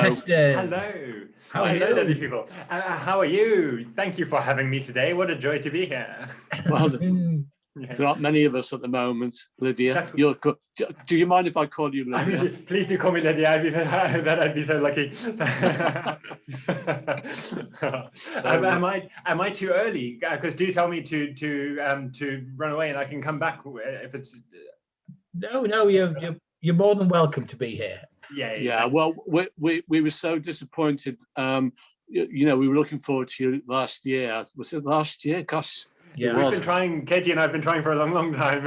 Heston. Hello. How are Hello, you? lovely people. How are you? Thank you for having me today. What a joy to be here. Well, there aren't many of us at the moment, Lydia. Do you mind if I call you Lydia? Please do call me Lydia. I'd be so lucky. Am I too early? Because do tell me to run away and I can come back if it's. No, you're more than welcome to be here. Yeah. Well, we were so disappointed. We were looking forward to you last year. Was it last year? Gosh. Yeah, we've been trying. Katie and I've been trying for a long time.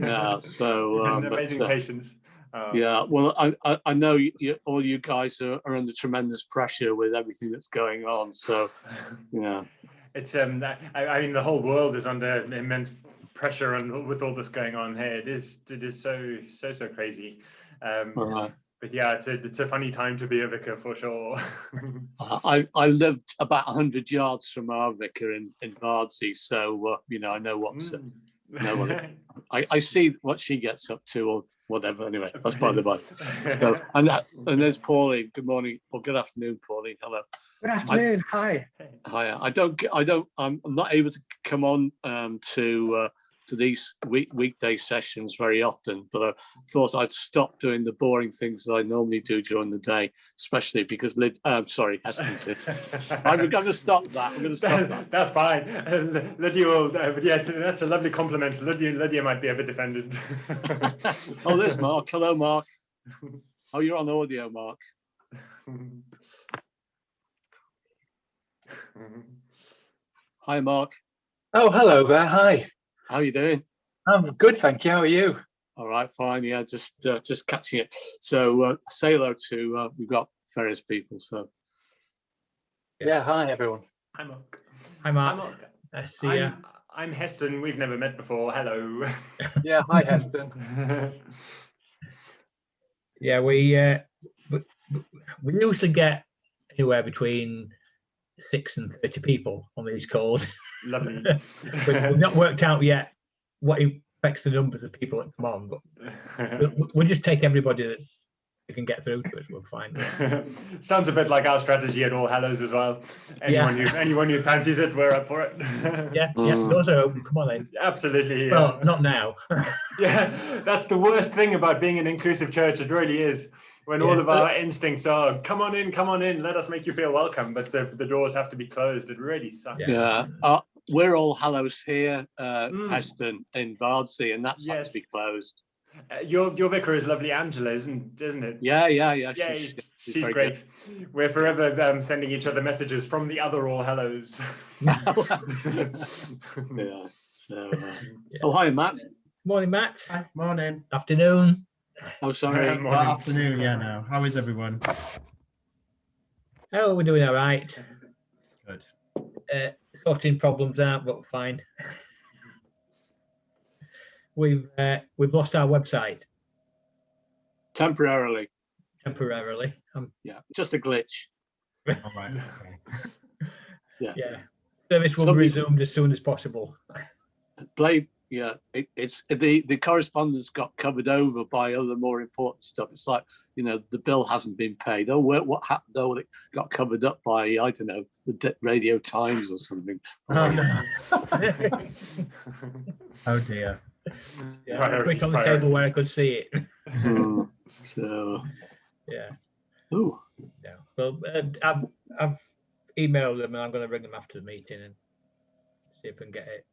Yeah. So amazing patience. Yeah. Well, I know all you guys are under tremendous pressure with everything that's going on. So yeah. It's I mean the whole world is under immense pressure and with all this going on here. It is so crazy. Right. But yeah, it's a funny time to be a vicar for sure. I lived about 100 yards from our vicar in Bardsey, so I know what's I see what she gets up to or whatever. Anyway, that's by the by. So and there's Pauline. Good morning or good afternoon, Pauline. Hello. Good afternoon. Hi. Hi. I'm not able to come on to these weekday sessions very often, but I thought I'd stop doing the boring things that I normally do during the day, especially because Heston's here. I'm going to stop that. That's fine. Lydia will. Yes, that's a lovely compliment. Lydia might be a bit offended. Oh, there's Mark. Hello, Mark. Oh, you're on audio, Mark. Hi, Mark. Oh, hello there. Hi. How are you doing? I'm good, thank you. How are you? All right, fine. Yeah, just catching it. So say hello to we've got various people. So yeah, hi everyone. Hi, Mark. Hi, Mark. I see you. I'm Heston. We've never met before. Hello. Yeah, hi Heston. Yeah, we usually get anywhere between 6 and 30 people on these calls. Lovely. We've not worked out yet what affects the numbers of people that come on, but we'll just take everybody that we can get through to us. We'll find. Sounds a bit like our strategy at All Hallows as well. Anyone who fancies it, we're up for it. Yeah, those are open. Come on in. Absolutely. Well, not now. Yeah, that's the worst thing about being an inclusive church. It really is. When all of our instincts are, come on in, let us make you feel welcome, but the doors have to be closed. It really sucks. Yeah. We're All Hallows here, Heston, in Bardsey, and that's had to be closed. Your vicar is lovely, Angela, isn't it? Yeah. She's great. Good. We're forever sending each other messages from the other All Hallows. Yeah. Oh, hi, Matt. Morning, Matt. Hi, morning. Afternoon. Oh, sorry. Well, afternoon, yeah, no. How is everyone? Oh, we're doing all right. Good. Sorting problems out, but fine. We've lost our website. Temporarily. Yeah, just a glitch. All right. Okay. Yeah. Service will be resumed as soon as possible. Yeah, it's the correspondence got covered over by other more important stuff. It's like, the bill hasn't been paid. Oh, what happened? Oh, it got covered up by, I don't know, the Radio Times or something. Oh, no. Oh, dear. Yeah, quick on the table where I could see it. So, yeah. Ooh. Yeah. Well, I've emailed them and I'm going to ring them after the meeting and see if we can get it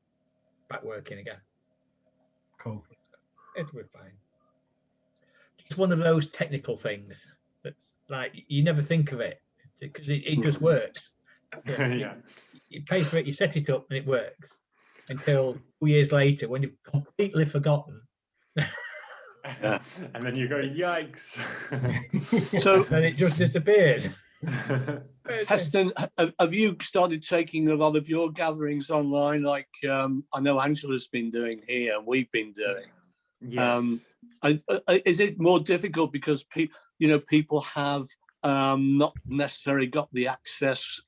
back working again. Cool. It'll be fine. It's one of those technical things that, like, you never think of it because it just works. Yeah. You pay for it, you set it up, and it works until 2 years later when you've completely forgotten. And then you go, yikes! So then it just disappears. Heston, have you started taking a lot of your gatherings online, like I know Angela's been doing here and we've been doing? Yes. Is it more difficult because people have not necessarily got the access?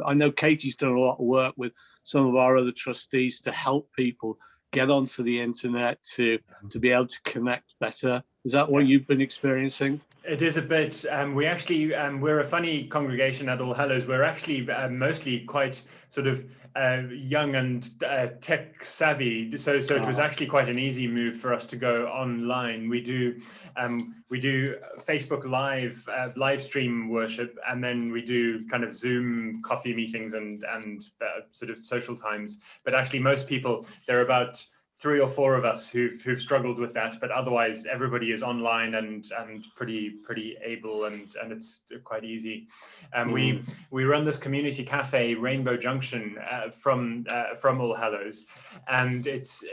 I know Katie's done a lot of work with some of our other trustees to help people get onto the internet to be able to connect better. Is that what you've been experiencing? It is a bit. We actually we're a funny congregation at All Hallows. We're actually mostly quite sort of young and tech savvy. So it was actually quite an easy move for us to go online. We do Facebook live stream worship, and then we do kind of Zoom coffee meetings and sort of social times. But actually, most people, there are about 3 or 4 of us who've struggled with that, but otherwise everybody is online and pretty able, and it's quite easy. We run this community cafe, Rainbow Junction, from All Hallows, and it's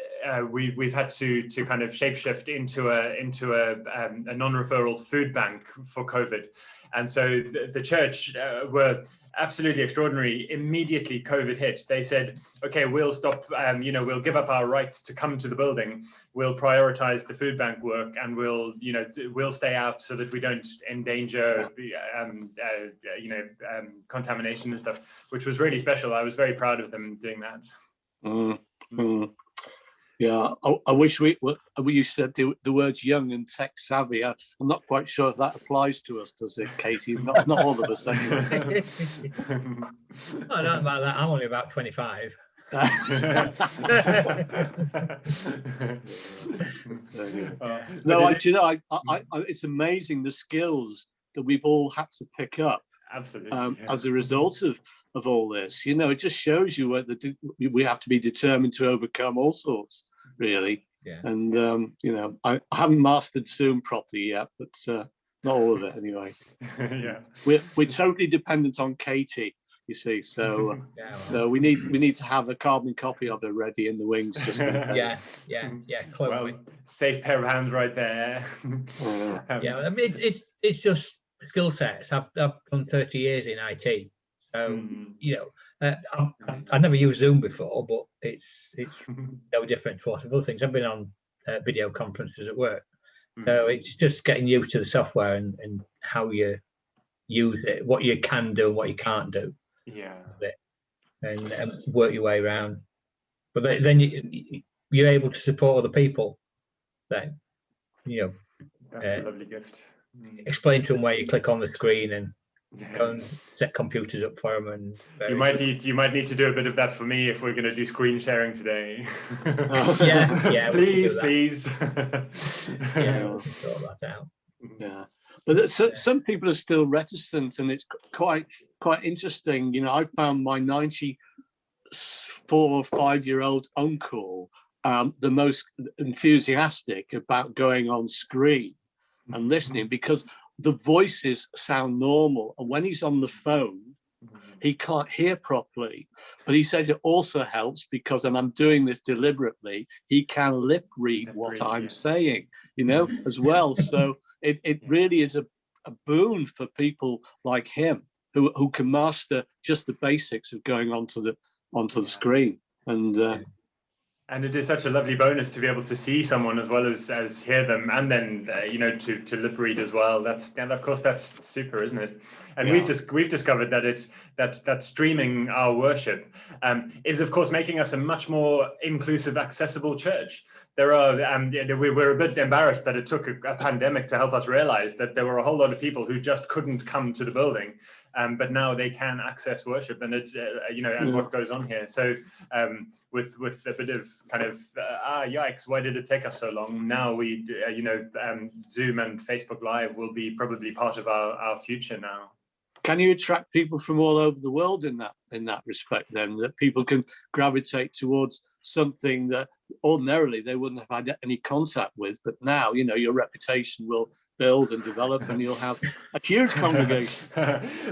we've had to kind of shapeshift into a non-referrals food bank for COVID, and so the church were absolutely extraordinary. Immediately COVID hit, they said, okay, we'll stop, we'll give up our rights to come to the building, we'll prioritize the food bank work, and we'll stay out so that we don't endanger contamination and stuff, which was really special. I was very proud of them doing that. Yeah, I wish we used to do the words young and tech savvy. I'm not quite sure if that applies to us, does it, Katie? Not all of us anyway. I don't know about that. I'm only about 25. No, it's amazing the skills that we've all had to pick up. Absolutely. As a result of all this. It just shows you whether we have to be determined to overcome all sorts, really. Yeah. And I haven't mastered Zoom properly yet, but not all of it anyway. Yeah. We're totally dependent on Katie, you see. So so we need to have a carbon copy of her ready in the wings just in case. Yeah. Chloe. Well, safe pair of hands right there. Yeah, I mean it's just skill sets. I've done 30 years in IT, so I never used Zoom before, but it's no different to other things. I've been on video conferences at work, so it's just getting used to the software and how you use it, what you can do and what you can't do. Yeah. And work your way around. But then you're able to support other people. Then That's a lovely gift. Explain to them where you click on the screen and go and set computers up for them. And you might need to do a bit of that for me if we're going to do screen sharing today. Yeah. Please. Yeah, we'll sort that out. Yeah, but some people are still reticent, and it's quite interesting. I found my 94 or 5-year-old uncle the most enthusiastic about going on screen and listening, because the voices sound normal, and when he's on the phone he can't hear properly, but he says it also helps because, and I'm doing this deliberately, he can lip read what I'm saying, as well. So it really is a boon for people like him who can master just the basics of going onto the screen. And it is such a lovely bonus to be able to see someone as well as hear them, and then to lip read as well. That's super, isn't it? And we've discovered that that streaming our worship is of course making us a much more inclusive, accessible church. There are we're a bit embarrassed that it took a pandemic to help us realize that there were a whole lot of people who just couldn't come to the building, but now they can access worship, and it's and what goes on here. So with a bit of kind of yikes, why did it take us so long? Now we Zoom and Facebook Live will be probably part of our future now. Can you attract people from all over the world in that respect, then, that people can gravitate towards something that ordinarily they wouldn't have had any contact with, but now your reputation will build and develop, and you'll have a huge congregation?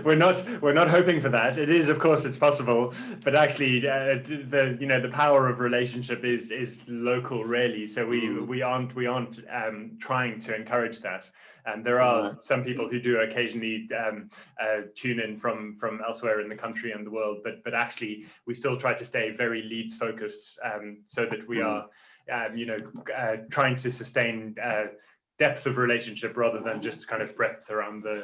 We're not hoping for that. It is, of course, it's possible, but actually, the power of relationship is local, really. So we aren't trying to encourage that. And there are some people who do occasionally tune in from elsewhere in the country and the world, but actually we still try to stay very Leeds focused, so that we are trying to sustain depth of relationship rather than just kind of breadth around the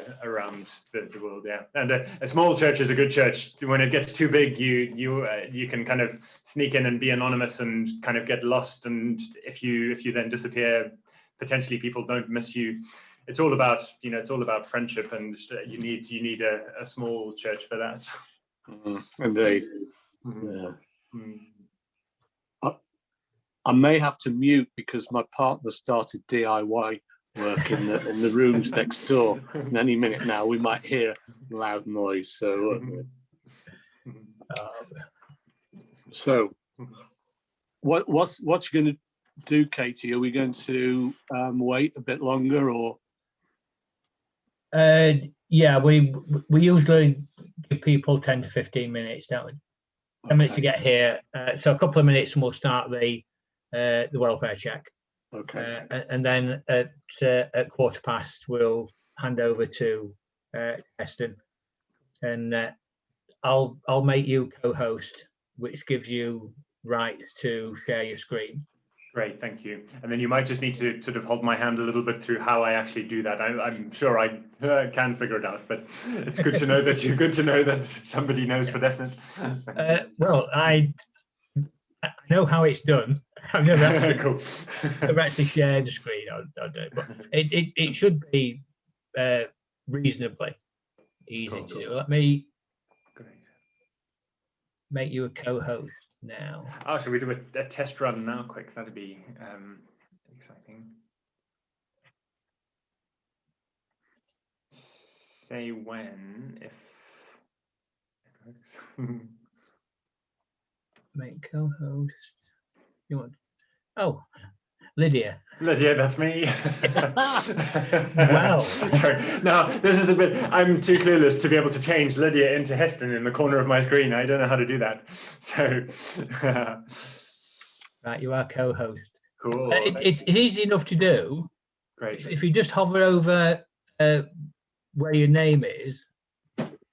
world. Yeah, and a small church is a good church. When it gets too big, you can kind of sneak in and be anonymous and kind of get lost, and if you then disappear, potentially people don't miss you it's all about, it's all about friendship, and you need a small church for that. Indeed. Mhm. Yeah. Mm. I may have to mute because my partner started DIY work in the rooms next door. And any minute now we might hear loud noise. So what's you going to do, Katie? Are we going to wait a bit longer, or? Yeah, we usually give people 10 to 15 minutes, don't we? 10 minutes to get here. So a couple of minutes and we'll start the welfare check. Okay. And then at 1:15 we'll hand over to Heston, and I'll make you co-host, which gives you right to share your screen. Great, thank you. And then you might just need to sort of hold my hand a little bit through how I actually do that. I'm sure I can figure it out, but it's good to know that somebody knows for definite. Well, I know how it's done. I've never actually, cool. never actually shared the screen or do it, but it should be reasonably easy to do. Let me make you a co-host now. Oh, shall we do a test run now, quick? That'd be exciting. Say when, if it works. Make co-host. You want? Oh, Lydia. Lydia, that's me. Wow. Sorry. Now, this is a bit, I'm too clueless to be able to change Lydia into Heston in the corner of my screen. I don't know how to do that. So, Right, you are co-host. cool. It's easy enough to do. Great. If you just hover over where your name is,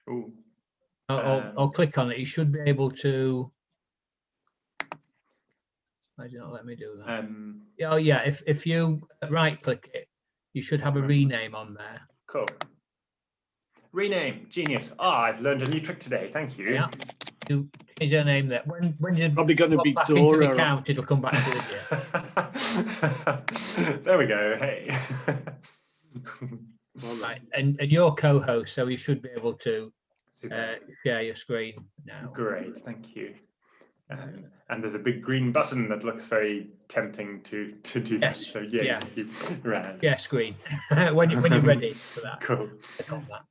Ooh. or click on it, you should be able to. Why did not let me do that? Oh yeah, if you right click it, you should have a rename on there. Cool. Rename, genius. I've learned a new trick today. Thank you. Yeah, you change your name there. When you Probably going to log be back into the Dora. account, it'll come back to Lydia. There we go. Hey. Right, and you're co-host, so you should be able to share your screen now. Great, thank you. And there's a big green button that looks very tempting to do that. So yeah, thank you. Right. Yeah, screen. when you're ready for that. Cool. Click on that.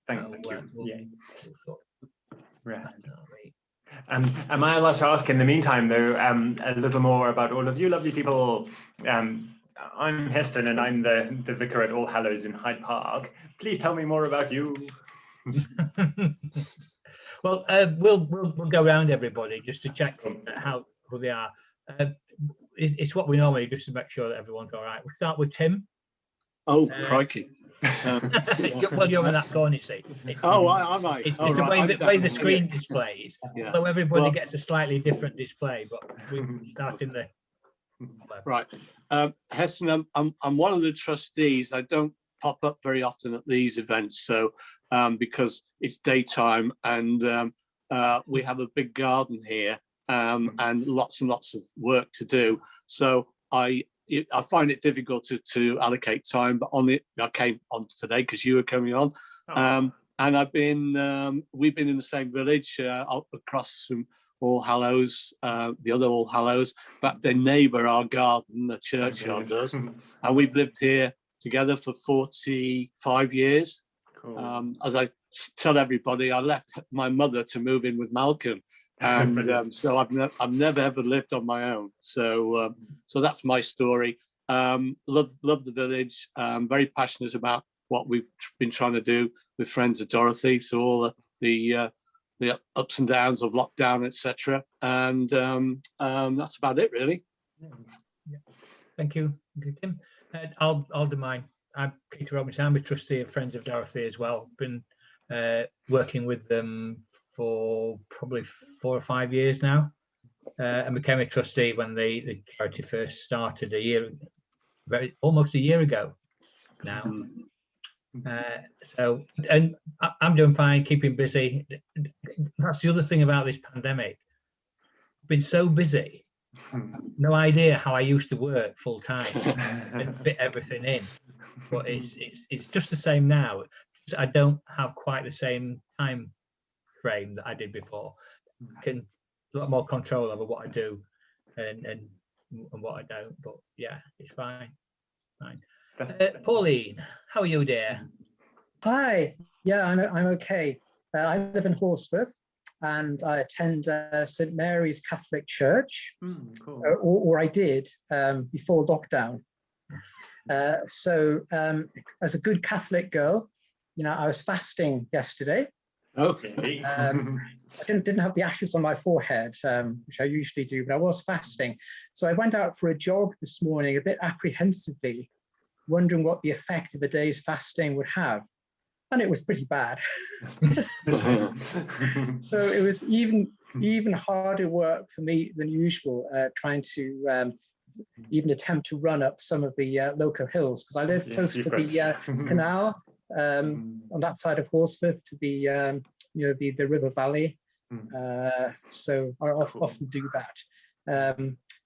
Thank you. Right. Am I allowed to ask in the meantime, though, a little more about all of you lovely people? I'm Heston, and I'm the vicar at All Hallows in Hyde Park. Please tell me more about you. Well, we'll go around everybody just to check who they are. It's what we normally do, just to make sure that everyone's all right. We'll start with Tim. Oh, crikey. Well, you're in that corner, you see. I might. It's the way the screen displays. Yeah. Although everybody gets a slightly different display, but we start in the. Right. Heston, I'm one of the trustees. I don't pop up very often at these events, so because it's daytime and we have a big garden here and lots of work to do. So I find it difficult to allocate time, but I came on today because you were coming on, and we've been in the same village across from All Hallows, the other All Hallows. In fact, they neighbour our garden, the churchyard does, and we've lived here together for 45 years. Cool. As I tell everybody, I left my mother to move in with Malcolm, and so I've never ever lived on my own. So that's my story. Love the village. Very passionate about what we've been trying to do with Friends of Dorothy through all the ups and downs of lockdown, etc. And that's about it, really. Yeah. Thank you, Tim. I'll do mine. I'm Peter Robinson. I'm a trustee of Friends of Dorothy as well. Been working with them for probably 4 or 5 years now, and became a trustee when the charity first started almost a year ago now. So, and I'm doing fine, keeping busy. That's the other thing about this pandemic. I've been so busy, no idea how I used to work full time and fit everything in. but it's just the same now. I don't have quite the same time frame that I did before. I can a lot more control over what I do and what I don't. But yeah, it's fine. Pauline, how are you, dear? Hi. Yeah, I'm okay. I live in Horsforth, and I attend St Mary's Catholic Church, Cool. or I did before lockdown. So, as a good Catholic girl, I was fasting yesterday. Okay. I didn't have the ashes on my forehead, which I usually do, but I was fasting. So I went out for a jog this morning, a bit apprehensively, wondering what the effect of a day's fasting would have. And it was pretty bad. So it was even harder work for me than usual, trying to even attempt to run up some of the local hills, because I live close to the canal on that side of Horsforth, to the the river valley. So I often do that.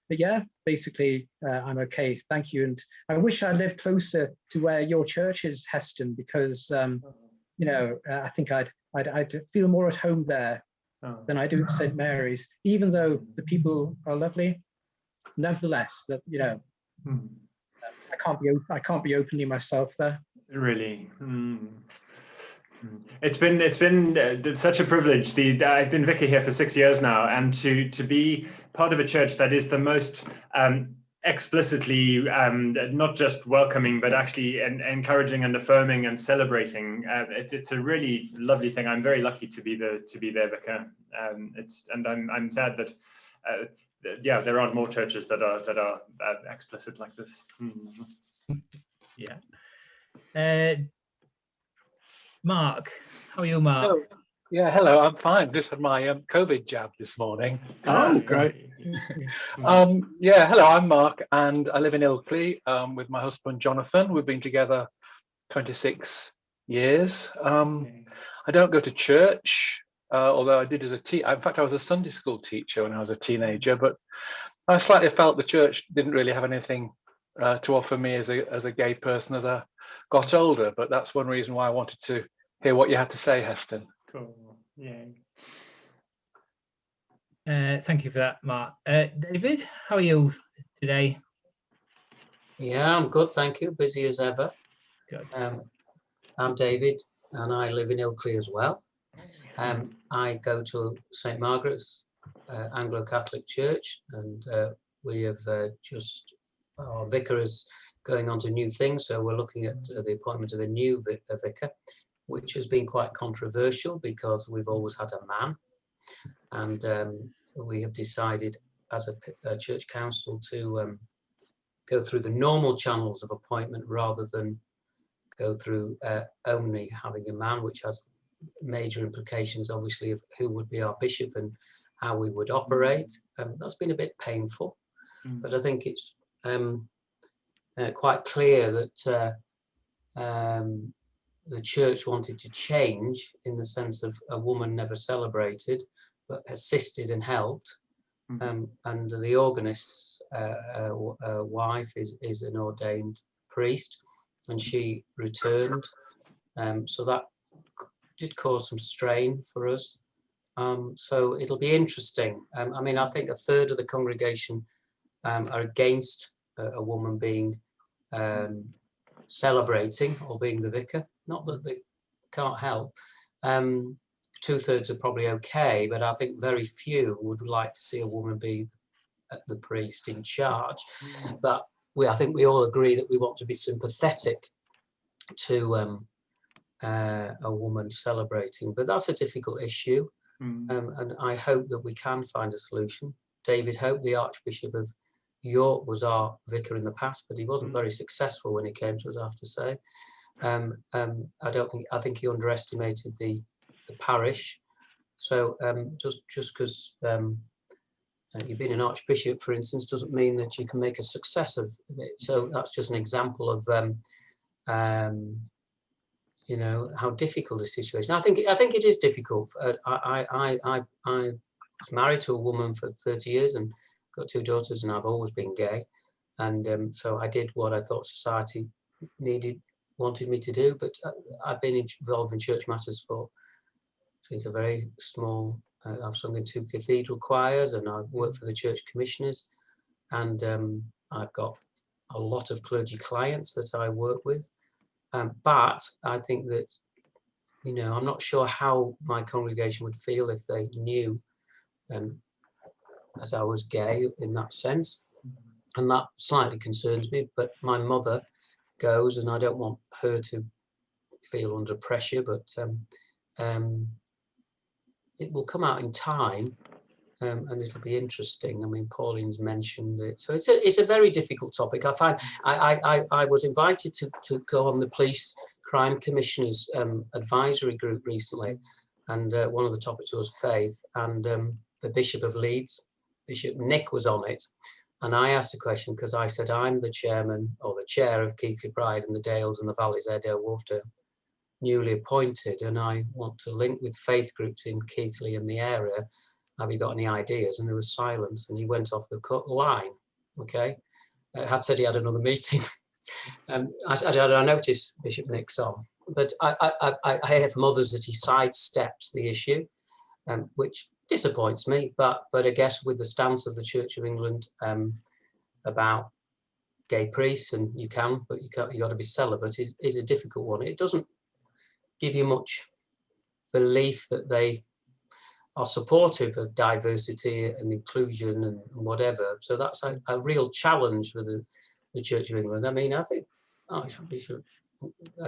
But yeah, basically I'm okay, thank you. And I wish I lived closer to where your church is, Heston, because I think I'd feel more at home there than I do at St Mary's, even though the people are lovely. Nevertheless, that I can't be openly myself there. Really. It's been such a privilege. I've been vicar here for 6 years now, and to be part of a church that is the most explicitly not just welcoming, but actually encouraging and affirming and celebrating. It's a really lovely thing. I'm very lucky to be their vicar. I'm sad that there aren't more churches that are explicit like this. Yeah. Mark, how are you, Mark? Oh, yeah, hello, I'm fine. Just had my COVID jab this morning. Oh, great. Yeah, hello, I'm Mark, and I live in Ilkley with my husband, Jonathan. We've been together 26 years. I don't go to church, although I did as a teacher. In fact, I was a Sunday school teacher when I was a teenager, but I slightly felt the church didn't really have anything to offer me as a gay person as I got older. But that's one reason why I wanted to hear what you had to say, Heston. Cool. Yeah. Thank you for that, Mark. David, how are you today? Yeah, I'm good, thank you. Busy as ever. Good. I'm David, and I live in Ilkley as well. I go to St Margaret's Anglo-Catholic Church, and we have our vicar is going on to new things, so we're looking at the appointment of a new vicar, which has been quite controversial because we've always had a man, and we have decided as a church council to go through the normal channels of appointment rather than go through only having a man, which has major implications, obviously, of who would be our bishop and how we would operate. That's been a bit painful, but I think it's quite clear that the church wanted to change in the sense of a woman never celebrated, but assisted and helped. And the organist's wife is an ordained priest, and she returned. So that did cause some strain for us. So it'll be interesting. I mean, I think a third of the congregation are against a woman being celebrating or being the vicar. Not that they can't help. 2/3 are probably okay, but I think very few would like to see a woman be the priest in charge. But I think we all agree that we want to be sympathetic to a woman celebrating. But that's a difficult issue, and I hope that we can find a solution. David Hope, the Archbishop of York, was our vicar in the past, but he wasn't very successful when he came to us, I have to say. I think he underestimated the parish. So just because you've been an archbishop, for instance, doesn't mean that you can make a success of it. So that's just an example of how difficult the situation. I think it is difficult. I was married to a woman for 30 years and got 2 daughters, and I've always been gay, and so I did what I thought society wanted me to do. But I've been involved in church matters since a very small. I've sung in 2 cathedral choirs, and I've worked for the church commissioners, and I've got a lot of clergy clients that I work with. But I think that, I'm not sure how my congregation would feel if they knew as I was gay in that sense. And that slightly concerns me, but my mother goes, and I don't want her to feel under pressure, but it will come out in time, and it'll be interesting. I mean, Pauline's mentioned it, so it's a very difficult topic. I find I was invited to go on the Police Crime Commissioners advisory group recently, and one of the topics was faith, and the Bishop of Leeds, Bishop Nick, was on it. And I asked a question because I said, I'm the chairman or the chair of Keighley Pride and the Dales and the Valleys, Airedale, Wolfdale, newly appointed, and I want to link with faith groups in Keighley and the area. Have you got any ideas? And there was silence, and he went off the line. Okay, had said he had another meeting. I noticed Bishop Nick's on, but I hear from others that he sidesteps the issue, which disappoints me. But I guess with the stance of the Church of England about gay priests, and you got to be celibate, is a difficult one. It doesn't give you much belief that they are supportive of diversity and inclusion and whatever. So that's a real challenge for the Church of England. I mean, I think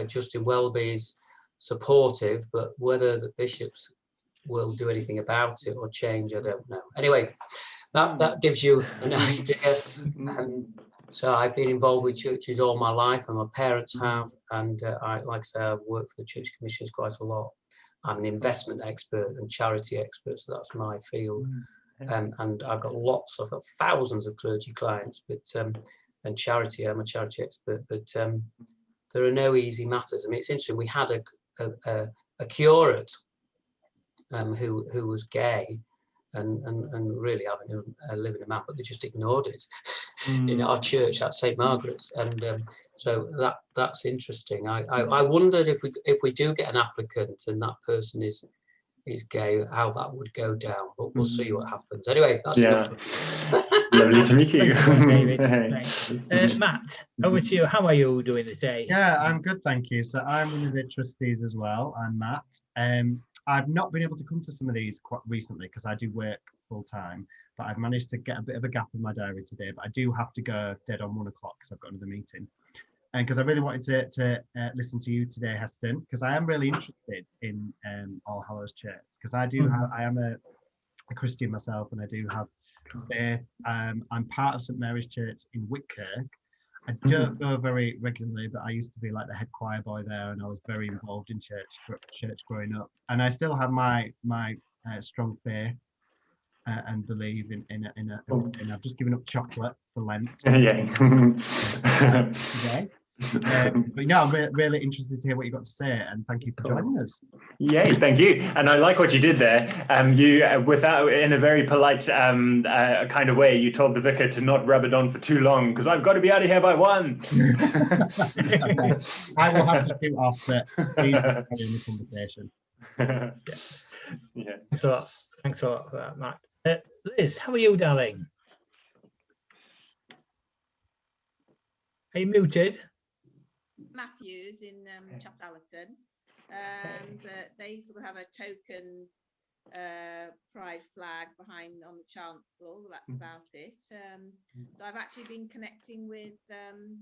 Justin Welby is supportive, but whether the bishops will do anything about it or change, I don't know. Anyway, that gives you an idea. So I've been involved with churches all my life, and my parents have, and like I say, I've worked for the church commissioners quite a lot. I'm an investment expert and charity expert, so that's my field. And I've got thousands of clergy clients, but and charity, I'm a charity expert, but there are no easy matters. I mean, it's interesting, we had a curate who was gay and really having a living a man, but they just ignored it in our church at St. Margaret's, and so that's interesting. I wondered if we do get an applicant and that person is gay, how that would go down, but we'll see what happens. Anyway, that's enough. Lovely to meet you. David. Matt, over to you. How are you doing today? Yeah, I'm good, thank you. So I'm one of the trustees as well. I'm Matt. I've not been able to come to some of these quite recently because I do work full time, but I've managed to get a bit of a gap in my diary today. But I do have to go dead on 1 o'clock because I've got another meeting. And because I really wanted to listen to you today, Heston, because I am really interested in All Hallows Church, because I am a Christian myself, and I do have faith. I'm part of St Mary's Church in Whitkirk. I don't go very regularly, but I used to be like the head choir boy there, and I was very involved in church growing up. And I still have my strong faith and believe in I've just given up chocolate for Lent. Yay. Today. But yeah, I'm really interested to hear what you've got to say, and thank you for joining us. Yay, thank you. And I like what you did there. You, without, in a very polite kind of way, you told the vicar to not rub it on for too long because I've got to be out of here by 1. Okay. I will have to shoot off, but please carry on the conversation. Yeah. Thanks a lot for that, Matt. Liz, how are you, darling? Are you muted? Matthews in Chapallerton, but they sort of have a token pride flag behind on the chancel. That's about it. So I've actually been connecting with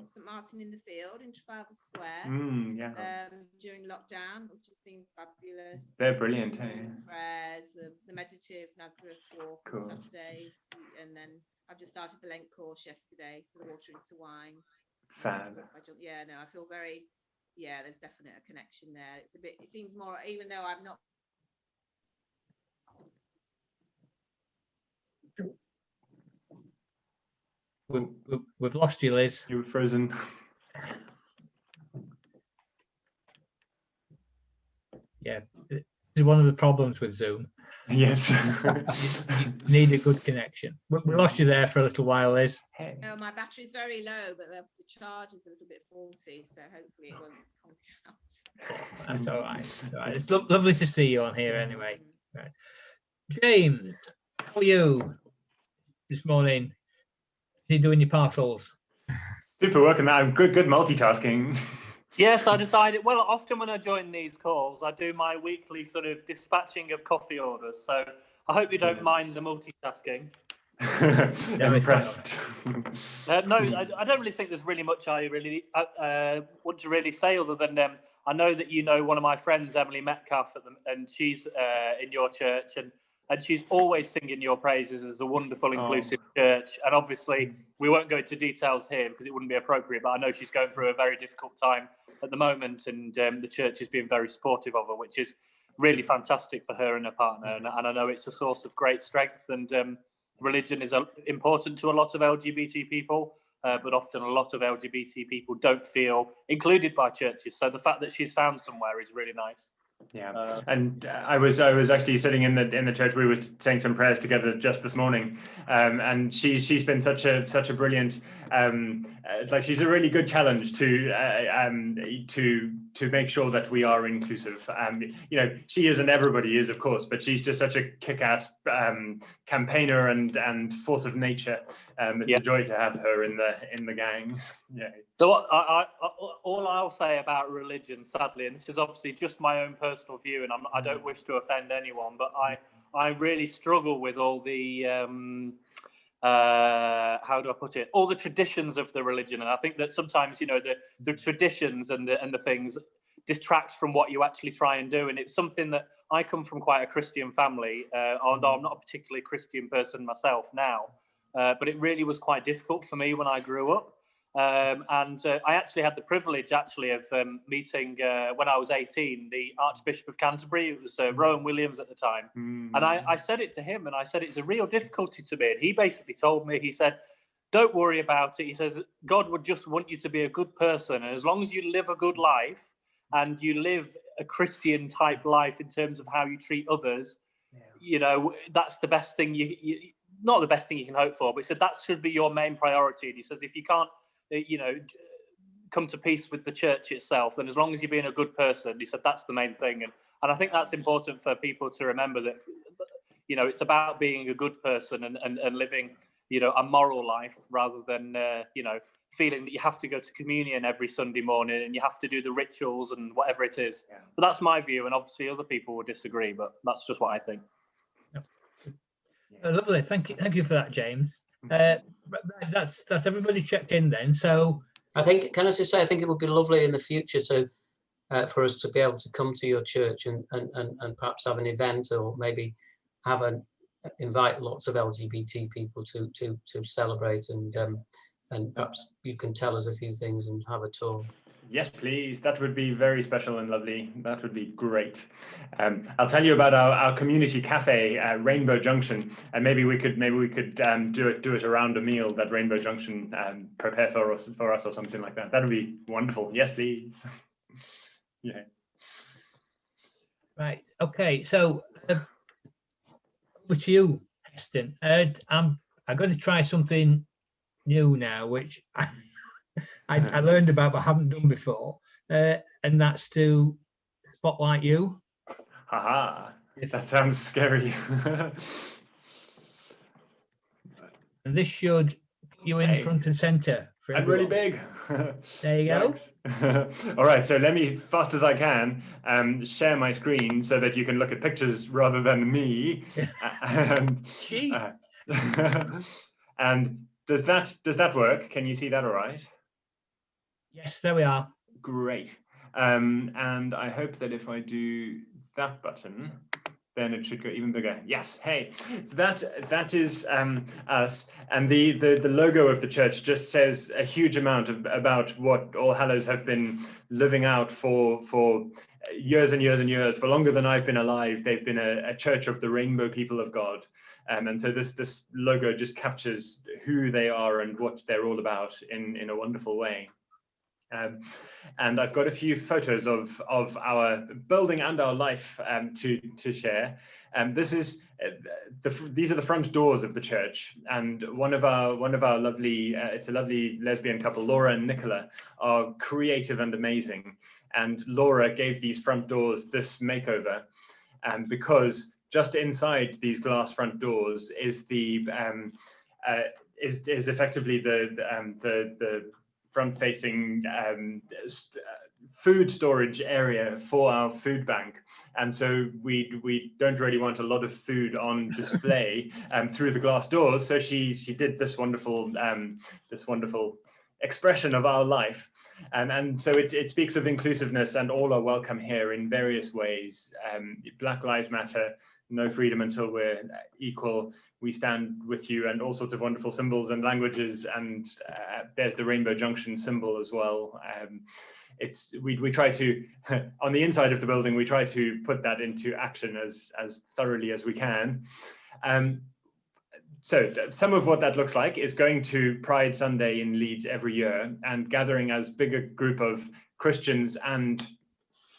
St Martin in the Field in Trafalgar Square during lockdown, which has been fabulous. They're brilliant. Prayers, the meditative Nazareth walk on Saturday, and then I've just started the Lent course yesterday, so the water into wine. Fab. I feel very, there's definitely a connection there. It seems more, even though I'm not. We've lost you, Liz. You were frozen. Yeah, this is one of the problems with Zoom. Yes. You need a good connection. We lost you there for a little while, Liz. No, my battery's very low, but the charge is a little bit faulty, so hopefully it won't conk out. That's all right. All right. It's lovely to see you on here anyway. Right. James, how are you this morning? Is he doing your parcels? Super working that. I'm good multitasking. Yes, I decided, well, often when I join these calls, I do my weekly sort of dispatching of coffee orders. So I hope you don't mind the multitasking. Impressed. No, I don't really think there's really much I really want to really say other than I know that you know one of my friends, Emily Metcalf, and she's in your church, and she's always singing your praises as a wonderful, inclusive church. And obviously, we won't go into details here because it wouldn't be appropriate, but I know she's going through a very difficult time at the moment, and the church is being very supportive of her, which is really fantastic for her and her partner. And I know it's a source of great strength, and religion is important to a lot of LGBT people, but often a lot of LGBT people don't feel included by churches. So the fact that she's found somewhere is really nice. Yeah, and I was actually sitting in the church. We were saying some prayers together just this morning, and she's been such a brilliant, like she's a really good challenge to make sure that we are inclusive. You know, she is and everybody is, of course, but she's just such a kick-ass campaigner and force of nature. It's a joy to have her in the gang. Yeah. So all I'll say about religion, sadly, and this is obviously just my own personal view, and I don't wish to offend anyone, but I really struggle with all the how do I put it? All the traditions of the religion, and I think that sometimes, you know, the traditions and the things detract from what you actually try and do. And it's something that I come from quite a Christian family, although I'm not a particularly Christian person myself now, but it really was quite difficult for me when I grew up. And I actually had the privilege of meeting when I was 18 the Archbishop of Canterbury. It was Rowan Williams at the time, and I said it to him, and I said it's a real difficulty to me. And he basically told me, he said, "Don't worry about it." He says, "God would just want you to be a good person, and as long as you live a good life and you live a Christian type life in terms of how you treat others, you know, that's the best thing you not the best thing you can hope for." But he said that should be your main priority. And he says if you can't, you know, come to peace with the church itself, then as long as you're being a good person, he said that's the main thing. And I think that's important for people to remember, that, you know, it's about being a good person and living, you know, a moral life, rather than you know, feeling that you have to go to communion every Sunday morning and you have to do the rituals and whatever it is. But that's my view, and obviously other people will disagree, but that's just what I think. Lovely, thank you for that, James. That's everybody checked in then. So I think, can I just say, I think it would be lovely in the future to for us to be able to come to your church and perhaps have an event, or maybe have invite lots of LGBT people to celebrate, and perhaps you can tell us a few things and have a tour. Yes, please. That would be very special and lovely. That would be great. I'll tell you about our community cafe, Rainbow Junction, and maybe we could do it around a meal that Rainbow Junction prepare for us or something like that. That would be wonderful. Yes, please. Yeah. Right. Okay. So over to you, Heston. I'm going to try something new now, which I learned about but haven't done before, and that's to spotlight you. Haha, that sounds scary. And this should put you in front and center. I'm really big. There you go. All right, so let me, fast as I can, share my screen so that you can look at pictures rather than me. And does that work? Can you see that all right? Yes, there we are. Great. And I hope that if I do that button, then it should go even bigger. Yes. Hey, so that is us, and the logo of the church just says a huge amount about what All Hallows have been living out for years and years and years. For longer than I've been alive, they've been a church of the rainbow people of God. And so this logo just captures who they are and what they're all about in a wonderful way. And I've got a few photos of our building and our life to share. This is these are the front doors of the church, and one of our lovely it's a lovely lesbian couple, Laura and Nicola, are creative and amazing. And Laura gave these front doors this makeover, because just inside these glass front doors is the is effectively the front-facing food storage area for our food bank. And so we don't really want a lot of food on display through the glass doors. So she did this wonderful expression of our life. And so it speaks of inclusiveness, and all are welcome here in various ways. Black Lives Matter, no freedom until we're equal, we stand with you, and all sorts of wonderful symbols and languages. And there's the Rainbow Junction symbol as well. We try to, on the inside of the building, we try to put that into action as thoroughly as we can. So some of what that looks like is going to Pride Sunday in Leeds every year and gathering as big a group of Christians and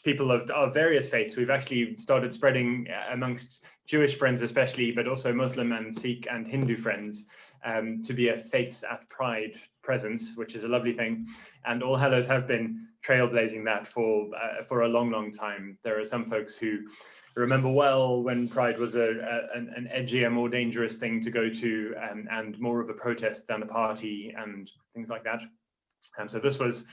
people of various faiths. We've actually started spreading amongst Jewish friends especially, but also Muslim and Sikh and Hindu friends, to be a Faiths at Pride presence, which is a lovely thing. And All Hallows have been trailblazing that for a long time. There are some folks who remember well when Pride was an edgier, more dangerous thing to go to, and more of a protest than a party and things like that. And so this was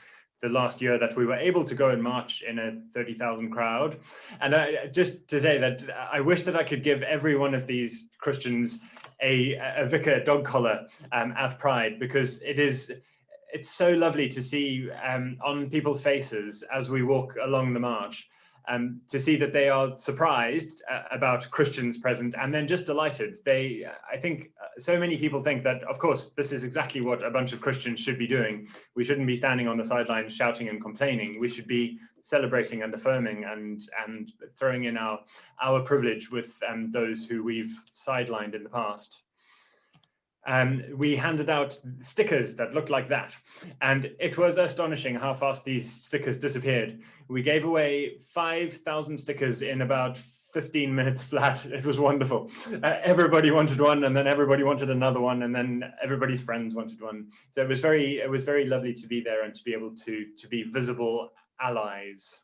the last year that we were able to go and march in a 30,000 crowd. And just to say that I wish that I could give every one of these Christians a vicar dog collar at Pride, because it's so lovely to see on people's faces as we walk along the march, to see that they are surprised about Christians present and then just delighted. I think so many people think that, of course, this is exactly what a bunch of Christians should be doing. We shouldn't be standing on the sidelines shouting and complaining. We should be celebrating and affirming and throwing in our privilege with those who we've sidelined in the past. We handed out stickers that looked like that, and it was astonishing how fast these stickers disappeared. We gave away 5,000 stickers in about 15 minutes flat. It was wonderful. Everybody wanted one, and then everybody wanted another one, and then everybody's friends wanted one. So it was very lovely to be there and to be able to be visible allies.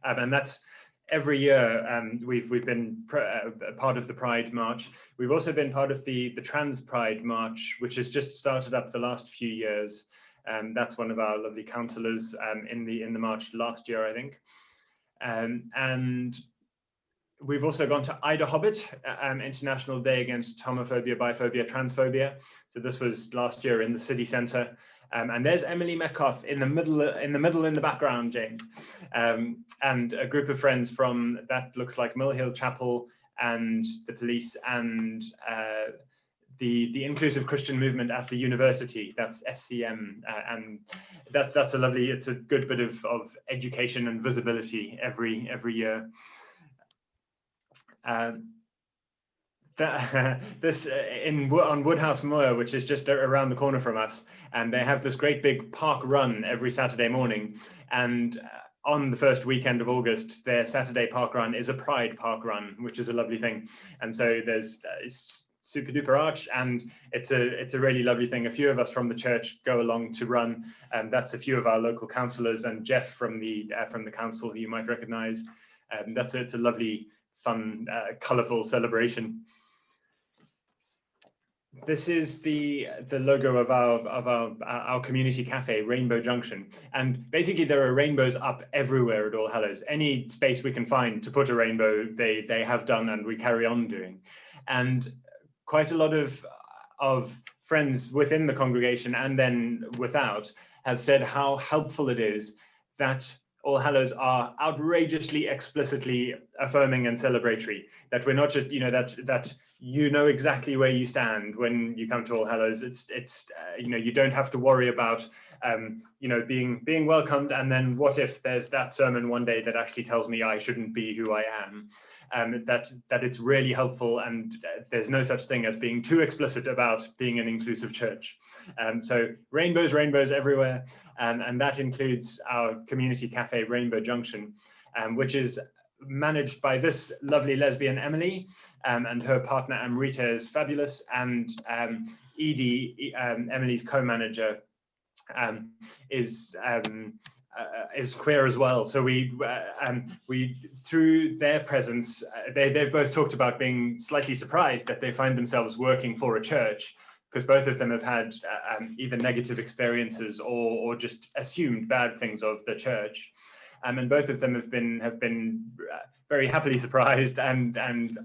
And that's every year. We've been part of the Pride March. We've also been part of the Trans Pride March, which has just started up the last few years. That's one of our lovely councillors in the march last year, I think. And we've also gone to Ida Hobbit, International Day Against Homophobia, Biphobia, Transphobia. So this was last year in the city centre. And there's Emily Metcalf in the middle in the background, James, and a group of friends from, that looks like Mill Hill Chapel and the police and the Inclusive Christian Movement at the university. That's SCM, and that's a lovely, it's a good bit of education and visibility every year. This on Woodhouse Moor, which is just around the corner from us, and they have this great big park run every Saturday morning. And on the first weekend of August, their Saturday park run is a Pride park run, which is a lovely thing. And so there's super duper arch, and it's a really lovely thing. A few of us from the church go along to run, and that's a few of our local councillors and Jeff from the council, who you might recognise. It's a lovely, fun, colourful celebration. This is the logo of our community cafe, Rainbow Junction, and basically there are rainbows up everywhere at All Hallows. Any space we can find to put a rainbow, they have done, and we carry on doing. And quite a lot of friends within the congregation and then without have said how helpful it is that All Hallows are outrageously explicitly affirming and celebratory, that we're not just, that you know exactly where you stand when you come to All Hallows. It's you don't have to worry about being welcomed, and then what if there's that sermon one day that actually tells me I shouldn't be who I am. That it's really helpful, and there's no such thing as being too explicit about being an inclusive church. So rainbows everywhere, and that includes our community cafe, Rainbow Junction, which is managed by this lovely lesbian Emily, and her partner Amrita is fabulous, and Edie, Emily's co-manager, is queer as well. So we through their presence, they've both talked about being slightly surprised that they find themselves working for a church, because both of them have had either negative experiences or just assumed bad things of the church, and both of them have been very happily surprised and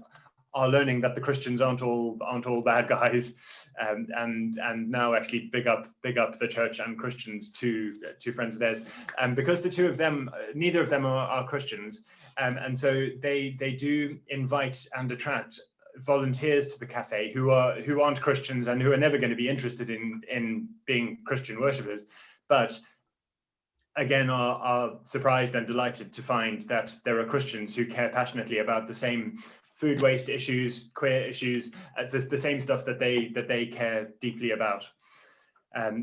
are learning that the Christians aren't all bad guys, and now actually big up the church and Christians to friends of theirs, because the two of them, neither of them are Christians, and so they do invite and attract volunteers to the cafe who aren't Christians and who are never going to be interested in being Christian worshippers, but again are surprised and delighted to find that there are Christians who care passionately about the same food waste issues, queer issues, the same stuff that they care deeply about.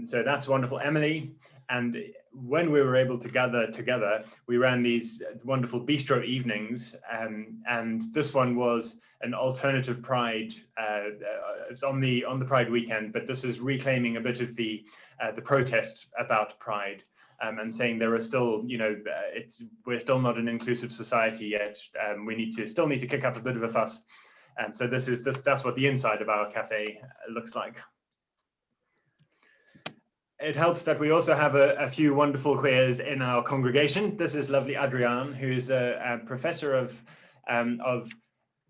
So that's wonderful, Emily. And when we were able to gather together, we ran these wonderful bistro evenings, and this one was an alternative Pride. It's on the Pride weekend, but this is reclaiming a bit of the protest about Pride. And saying there are still, we're still not an inclusive society yet. We still need to kick up a bit of a fuss. So that's what the inside of our cafe looks like. It helps that we also have a few wonderful queers in our congregation. This is lovely Adrian, who is a professor of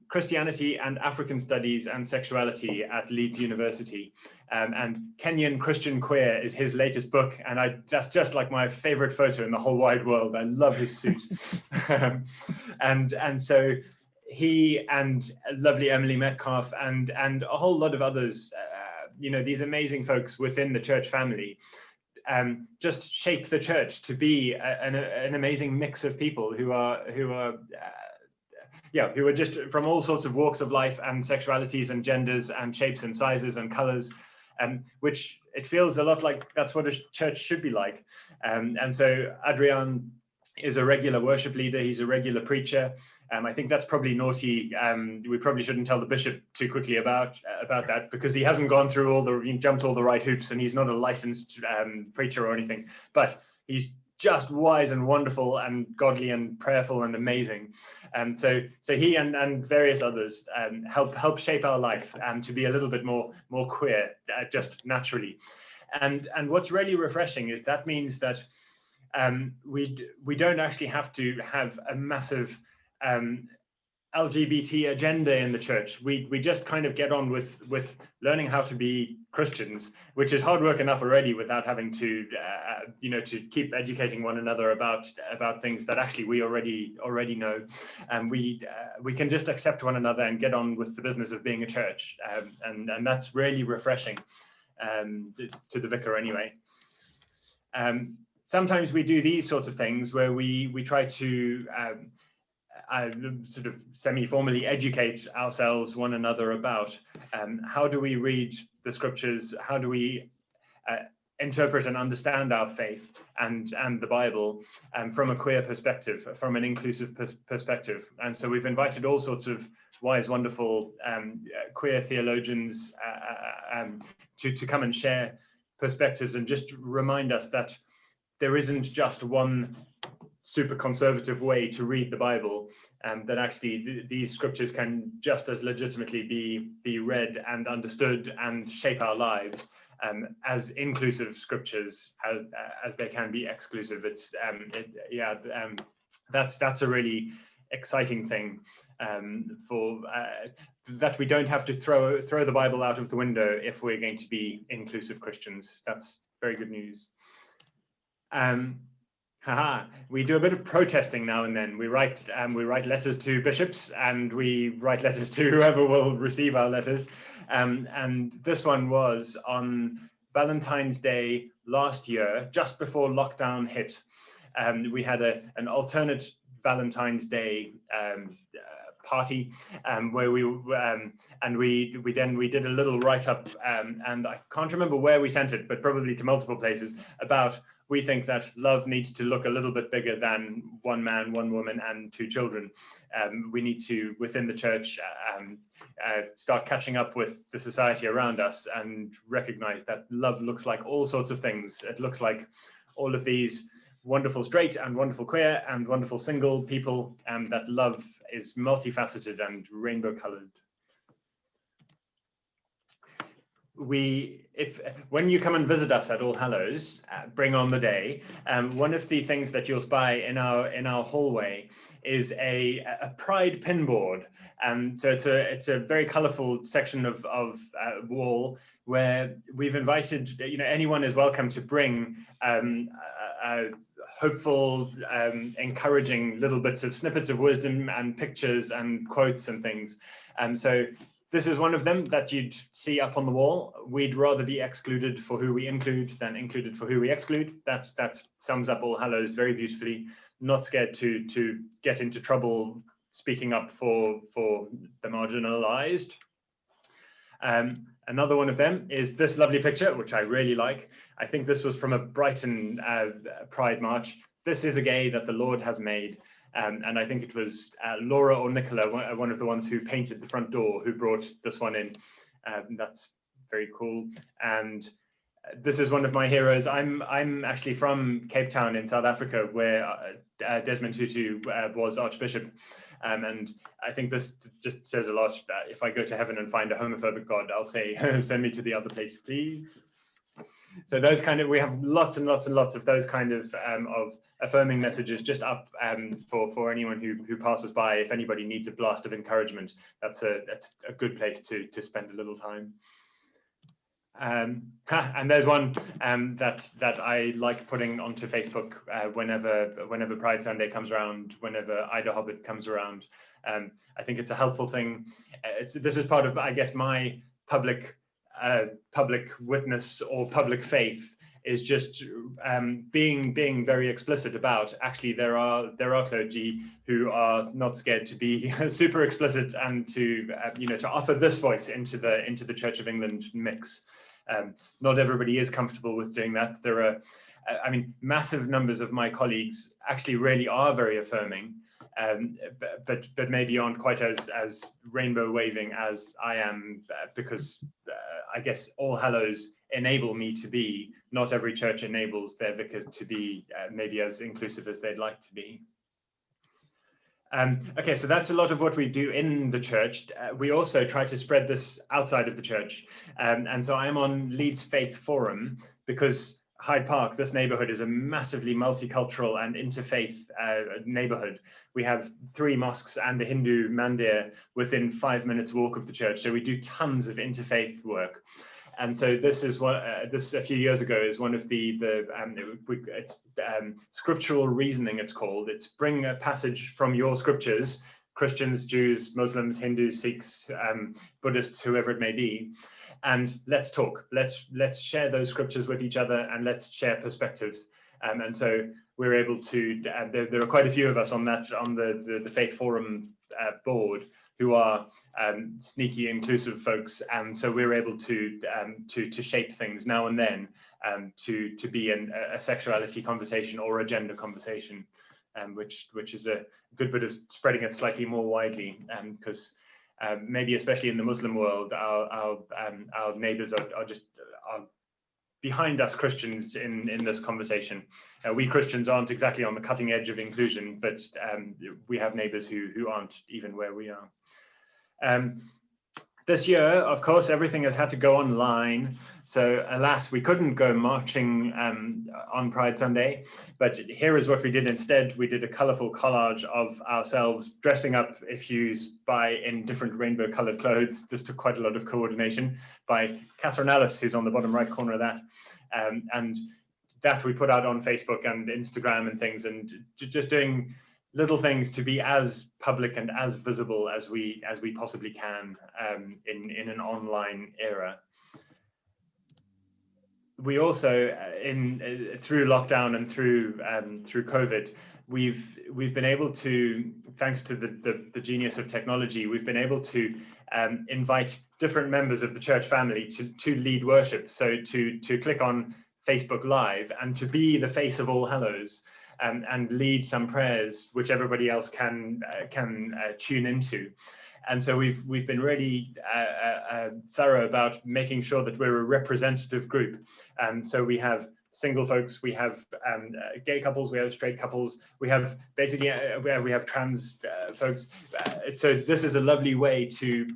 Christianity and African Studies and Sexuality at Leeds University. And Kenyan Christian Queer is his latest book, and that's just like my favorite photo in the whole wide world. I love his suit. and so he and lovely Emily Metcalf and a whole lot of others, these amazing folks within the church family, just shape the church to be an amazing mix of people who are just from all sorts of walks of life and sexualities and genders and shapes and sizes and colors, which it feels a lot like that's what a church should be like. And so Adrian is a regular worship leader. He's a regular preacher. I think that's probably naughty. We probably shouldn't tell the bishop too quickly about that, because he hasn't gone through jumped all the right hoops, and he's not a licensed preacher or anything, but he's just wise and wonderful and godly and prayerful and amazing. So he and various others help shape our life to be a little bit more queer, just naturally. And what's really refreshing is that means that we don't actually have to have a massive LGBT agenda in the church. We just kind of get on with learning how to be Christians, which is hard work enough already without having to to keep educating one another about things that actually we already know. And we can just accept one another and get on with the business of being a church, and that's really refreshing to the vicar anyway. Sometimes we do these sorts of things where we try to sort of semi-formally educate ourselves, one another, about how do we read the scriptures, how do we interpret and understand our faith and the Bible from a queer perspective, from an inclusive perspective. And so we've invited all sorts of wise, wonderful queer theologians to come and share perspectives and just remind us that there isn't just one super conservative way to read the Bible, that actually these scriptures can just as legitimately be read and understood and shape our lives as inclusive scriptures as they can be exclusive. It's that's a really exciting thing, for that we don't have to throw the Bible out of the window if we're going to be inclusive Christians. That's very good news. We do a bit of protesting now and then. We write letters to bishops, and we write letters to whoever will receive our letters. And this one was on Valentine's Day last year, just before lockdown hit. We had an alternate Valentine's Day party where we did a little write-up, and I can't remember where we sent it, but probably to multiple places, about we think that love needs to look a little bit bigger than one man, one woman, and two children. We need to, within the church, start catching up with the society around us and recognize that love looks like all sorts of things. It looks like all of these wonderful straight and wonderful queer and wonderful single people, and that love is multifaceted and rainbow colored. When you come and visit us at All Hallows, bring on the day. One of the things that you'll spy in our hallway is a pride pinboard, and so it's a very colourful section of wall where we've invited, anyone is welcome to bring hopeful, encouraging little bits of snippets of wisdom and pictures and quotes and things. So this is one of them that you'd see up on the wall. We'd rather be excluded for who we include than included for who we exclude. That sums up All Hallows very beautifully. Not scared to get into trouble speaking up for the marginalized. Another one of them is this lovely picture, which I really like. I think this was from a Brighton Pride March. This is a gay that the Lord has made. And I think it was Laura or Nicola, one of the ones who painted the front door, who brought this one in. That's very cool. And this is one of my heroes. I'm actually from Cape Town in South Africa, where Desmond Tutu was Archbishop. And I think this just says a lot. If I go to heaven and find a homophobic God, I'll say, send me to the other place, please. So those we have lots and lots and lots of those kind of affirming messages just up for anyone who passes by. If anybody needs a blast of encouragement, that's a good place to spend a little time. And there's one that I like putting onto Facebook whenever Pride Sunday comes around, whenever Ida Hobbit comes around. I think it's a helpful thing. This is part of, I guess, my public witness or public faith, is just being very explicit about, actually there are clergy who are not scared to be super explicit and to to offer this voice into the Church of England mix. Not everybody is comfortable with doing that. There are, massive numbers of my colleagues actually really are very affirming, but maybe aren't quite as rainbow waving as I am, because I guess All Hallows enable me to be. Not every church enables their vicar to be maybe as inclusive as they'd like to be. Okay, so that's a lot of what we do in the church. We also try to spread this outside of the church. And so I'm on Leeds Faith Forum because Hyde Park, this neighborhood, is a massively multicultural and interfaith neighborhood. We have 3 mosques and the Hindu mandir within 5 minutes walk of the church. So we do tons of interfaith work. And so this is what this a few years ago is one of it's scriptural reasoning, it's called. It's bring a passage from your scriptures, Christians, Jews, Muslims, Hindus, Sikhs, Buddhists, whoever it may be, and let's talk. Let's share those scriptures with each other and let's share perspectives. And so we're able to. There are quite a few of us on the Faith Forum board who are sneaky, inclusive folks, and so we're able to shape things now and then to be a sexuality conversation or a gender conversation, which is a good bit of spreading it slightly more widely, because maybe especially in the Muslim world, our neighbours are behind us Christians in this conversation. We Christians aren't exactly on the cutting edge of inclusion, but we have neighbours who aren't even where we are. This year, of course, everything has had to go online. So alas, we couldn't go marching on Pride Sunday, but here is what we did instead. We did a colourful collage of ourselves dressing up, if you spy, in different rainbow coloured clothes. This took quite a lot of coordination by Catherine Ellis, who's on the bottom right corner of that. And that we put out on Facebook and Instagram and things, and just doing little things to be as public and as visible as we possibly can in an online era. We also, through lockdown and through COVID, we've been able to, thanks to the genius of technology, we've been able to invite different members of the church family to lead worship. So to click on Facebook Live and to be the face of All Hallows and lead some prayers which everybody else can tune into. And so we've been really thorough about making sure that we're a representative group. So we have single folks, we have gay couples, we have straight couples, we have basically we have trans folks. So this is a lovely way to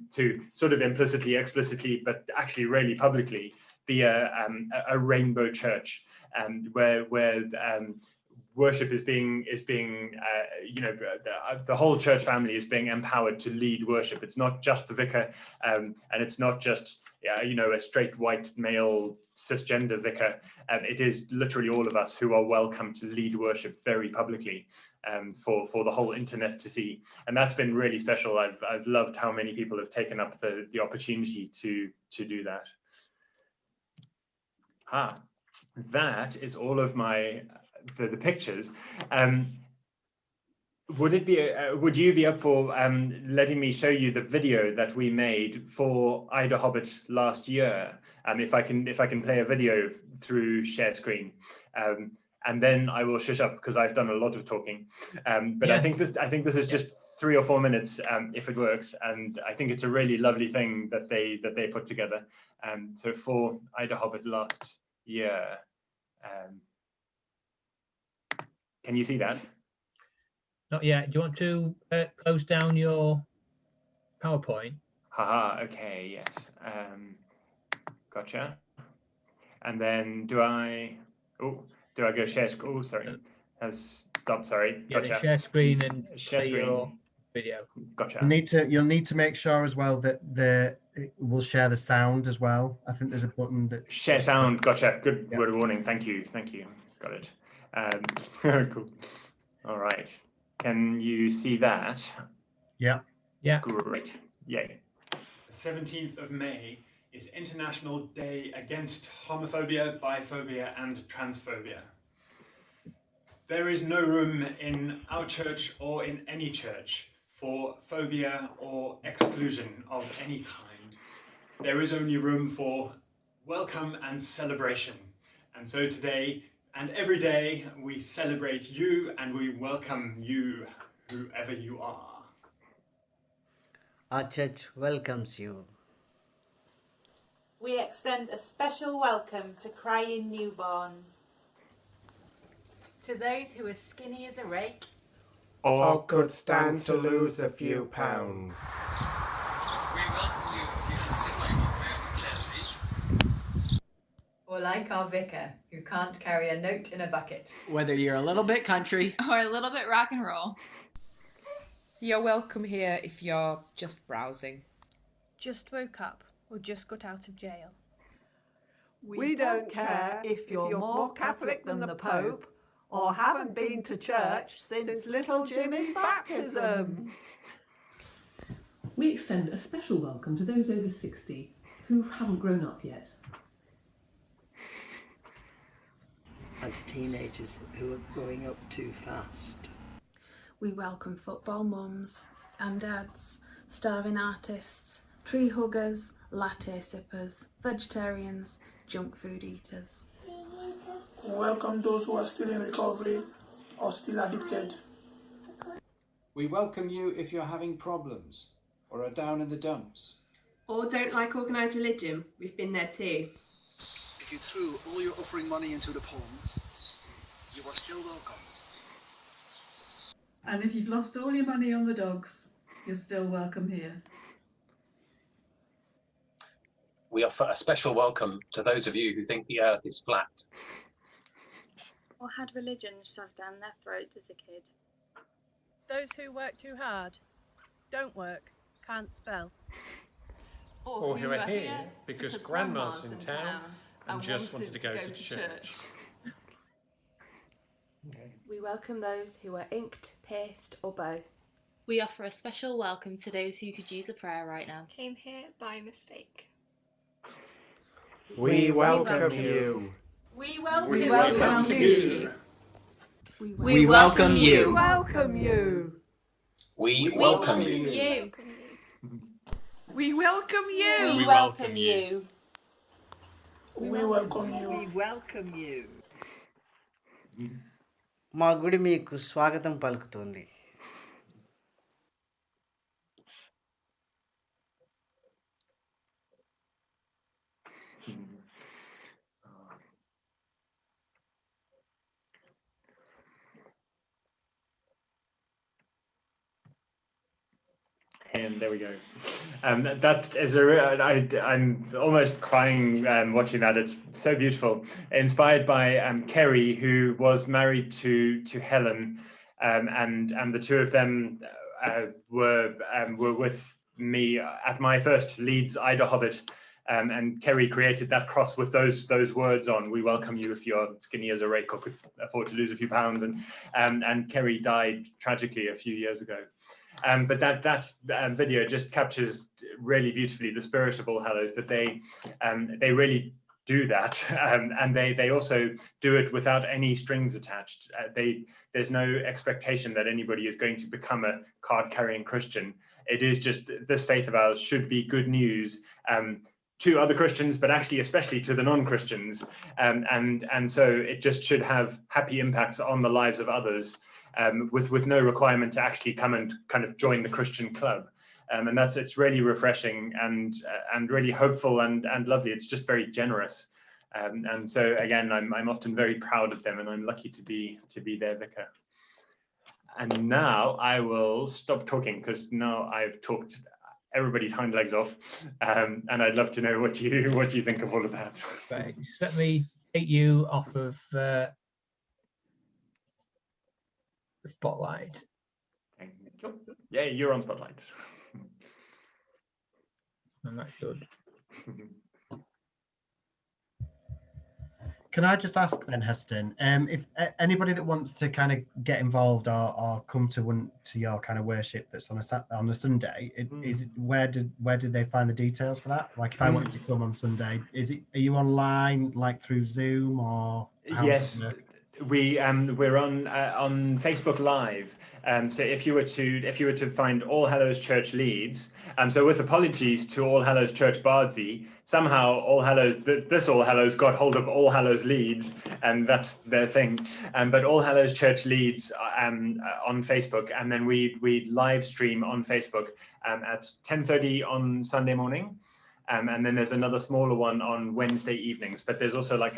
sort of implicitly, explicitly, but actually really publicly be a rainbow church, where worship is being you know, the whole church family is being empowered to lead worship. It's not just the vicar, and it's not just you know, a straight white male cisgender vicar. It is literally all of us who are welcome to lead worship very publicly, for the whole internet to see. And that's been really special. I've loved how many people have taken up the opportunity to do that. That is all of my the pictures. Would you be up for letting me show you the video that we made for Ida Hobbit last year? If I can play a video through share screen, and then I will shush up because I've done a lot of talking. But yeah. I think this is just 3 or 4 minutes, if it works, and I think it's a really lovely thing that they put together. So for Ida Hobbit last year, can you see that? Not yet. Do you want to close down your PowerPoint? Haha, okay, yes. Gotcha. And then do I go share screen? Oh, sorry. Has stopped, sorry. Gotcha. Yeah, share screen and share play screen. your video. Gotcha. You'll need to make sure as well that it will share the sound as well. I think there's a button that share sound. Gotcha. Good word of warning. Thank you. Got it. Cool. All right. Can you see that? Yeah. Great. Yay. The 17th of May is International Day Against Homophobia, Biphobia and Transphobia. There is no room in our church or in any church for phobia or exclusion of any kind. There is only room for welcome and celebration. And so today and every day we celebrate you and we welcome you, whoever you are. Our church welcomes you. We extend a special welcome to crying newborns. To those who are skinny as a rake, or could stand to lose a few pounds. We welcome you if you can sit like you can gently. Or like our vicar, who can't carry a note in a bucket. Whether you're a little bit country or a little bit rock and roll. You're welcome here if you're just browsing. Just woke up or just got out of jail. We don't care if you're more Catholic than the Pope or haven't been to church since little Jimmy's baptism. We extend a special welcome to those over 60 who haven't grown up yet. And to teenagers who are growing up too fast. We welcome football mums and dads, starving artists, tree huggers, latte sippers, vegetarians, junk food eaters. Welcome those who are still in recovery or still addicted. We welcome you if you're having problems or are down in the dumps. Or don't like organised religion. We've been there too. If you threw all your offering money into the ponds, you are still welcome. And if you've lost all your money on the dogs, you're still welcome here. We offer a special welcome to those of you who think the earth is flat. Or had religion shoved down their throat as a kid. Those who work too hard, don't work, can't spell. Or who are here because Grandma's in town and just wanted to go to church. We welcome those who are inked, pierced or both. We offer a special welcome to those who could use a prayer right now. Came here by mistake. We welcome you. We welcome you. We welcome you. We welcome you. Welcome you. We welcome you. We welcome you. We welcome you. We welcome you. We welcome you. మా గుడి మీకు స్వాగతం పలుకుతుంది. And there we go. That is I'm almost crying watching that. It's so beautiful. Inspired by Kerry, who was married to Helen, and the two of them were with me at my first Leeds Ida Hobbit. And Kerry created that cross with those words on. We welcome you if you're skinny as a rake or could afford to lose a few pounds. And Kerry died tragically a few years ago. But that video just captures really beautifully the spirit of All Hallows, that they really do that, and they also do it without any strings attached. There's no expectation that anybody is going to become a card-carrying Christian. It is just, this faith of ours should be good news to other Christians, but actually especially to the non-Christians, and so it just should have happy impacts on the lives of others. With no requirement to actually come and kind of join the Christian club, and it's really refreshing and really hopeful and lovely. It's just very generous, and so again, I'm often very proud of them, and I'm lucky to be their vicar. And now I will stop talking, because now I've talked everybody's hind legs off, and I'd love to know what you think of all of that. Right, just let me take you off of Spotlight. Yeah, you're on Spotlight. And that should. Can I just ask then, Heston, if anybody that wants to kind of get involved or come to your kind of worship that's on a Sunday, where did they find the details for that? Like if I wanted to come on Sunday, are you online, like through Zoom, or yes? We're on Facebook Live. So if you were to find All Hallows Church Leeds, so with apologies to All Hallows Church Bardsey, somehow this All Hallows got hold of All Hallows Leeds, and that's their thing. But All Hallows Church Leeds on Facebook, and then we live stream on Facebook at 10:30 on Sunday morning. And then there's another smaller one on Wednesday evenings. But there's also like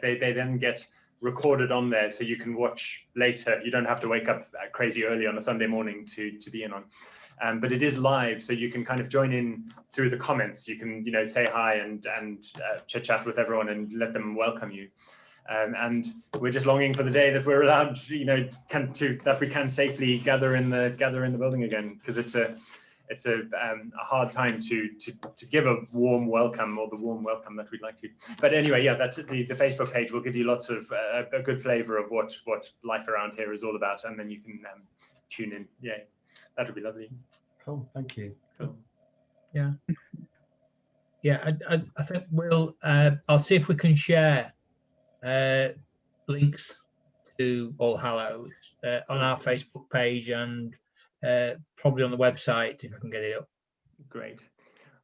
they then get recorded on there, so you can watch later. You don't have to wake up crazy early on a Sunday morning to be in on. But it is live, so you can kind of join in through the comments. You can say hi and chit chat with everyone and let them welcome you. And we're just longing for the day that we're allowed, that we can safely gather in the building again, because it's a hard time to give a warm welcome, or the warm welcome that we'd like to. But anyway, yeah, that's the Facebook page will give you lots of a good flavour of what life around here is all about, and then you can tune in. Yeah, that would be lovely. Cool, thank you. Cool. Yeah, I think we'll. I'll see if we can share links to All Hallows on our Facebook page, and probably on the website if I can get it up. Great.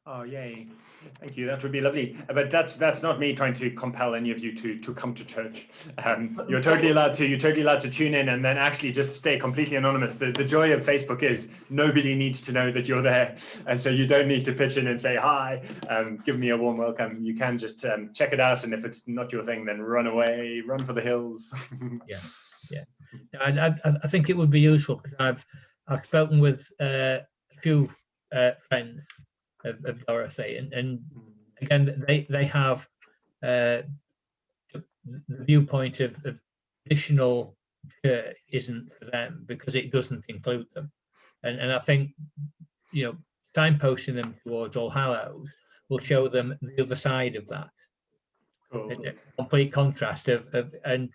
Oh, yay. Thank you. That would be lovely. But that's not me trying to compel any of you to come to church. You're totally allowed to tune in and then actually just stay completely anonymous. The joy of Facebook is nobody needs to know that you're there. And so you don't need to pitch in and say, hi, give me a warm welcome. You can just check it out. And if it's not your thing, then run away, run for the hills. Yeah. I think it would be useful, because I've spoken with a few friends of Dorothy, and again they have the viewpoint of traditional church isn't for them, because it doesn't include them, and I think signposting them towards All Hallows will show them the other side of that. Cool. A complete contrast of and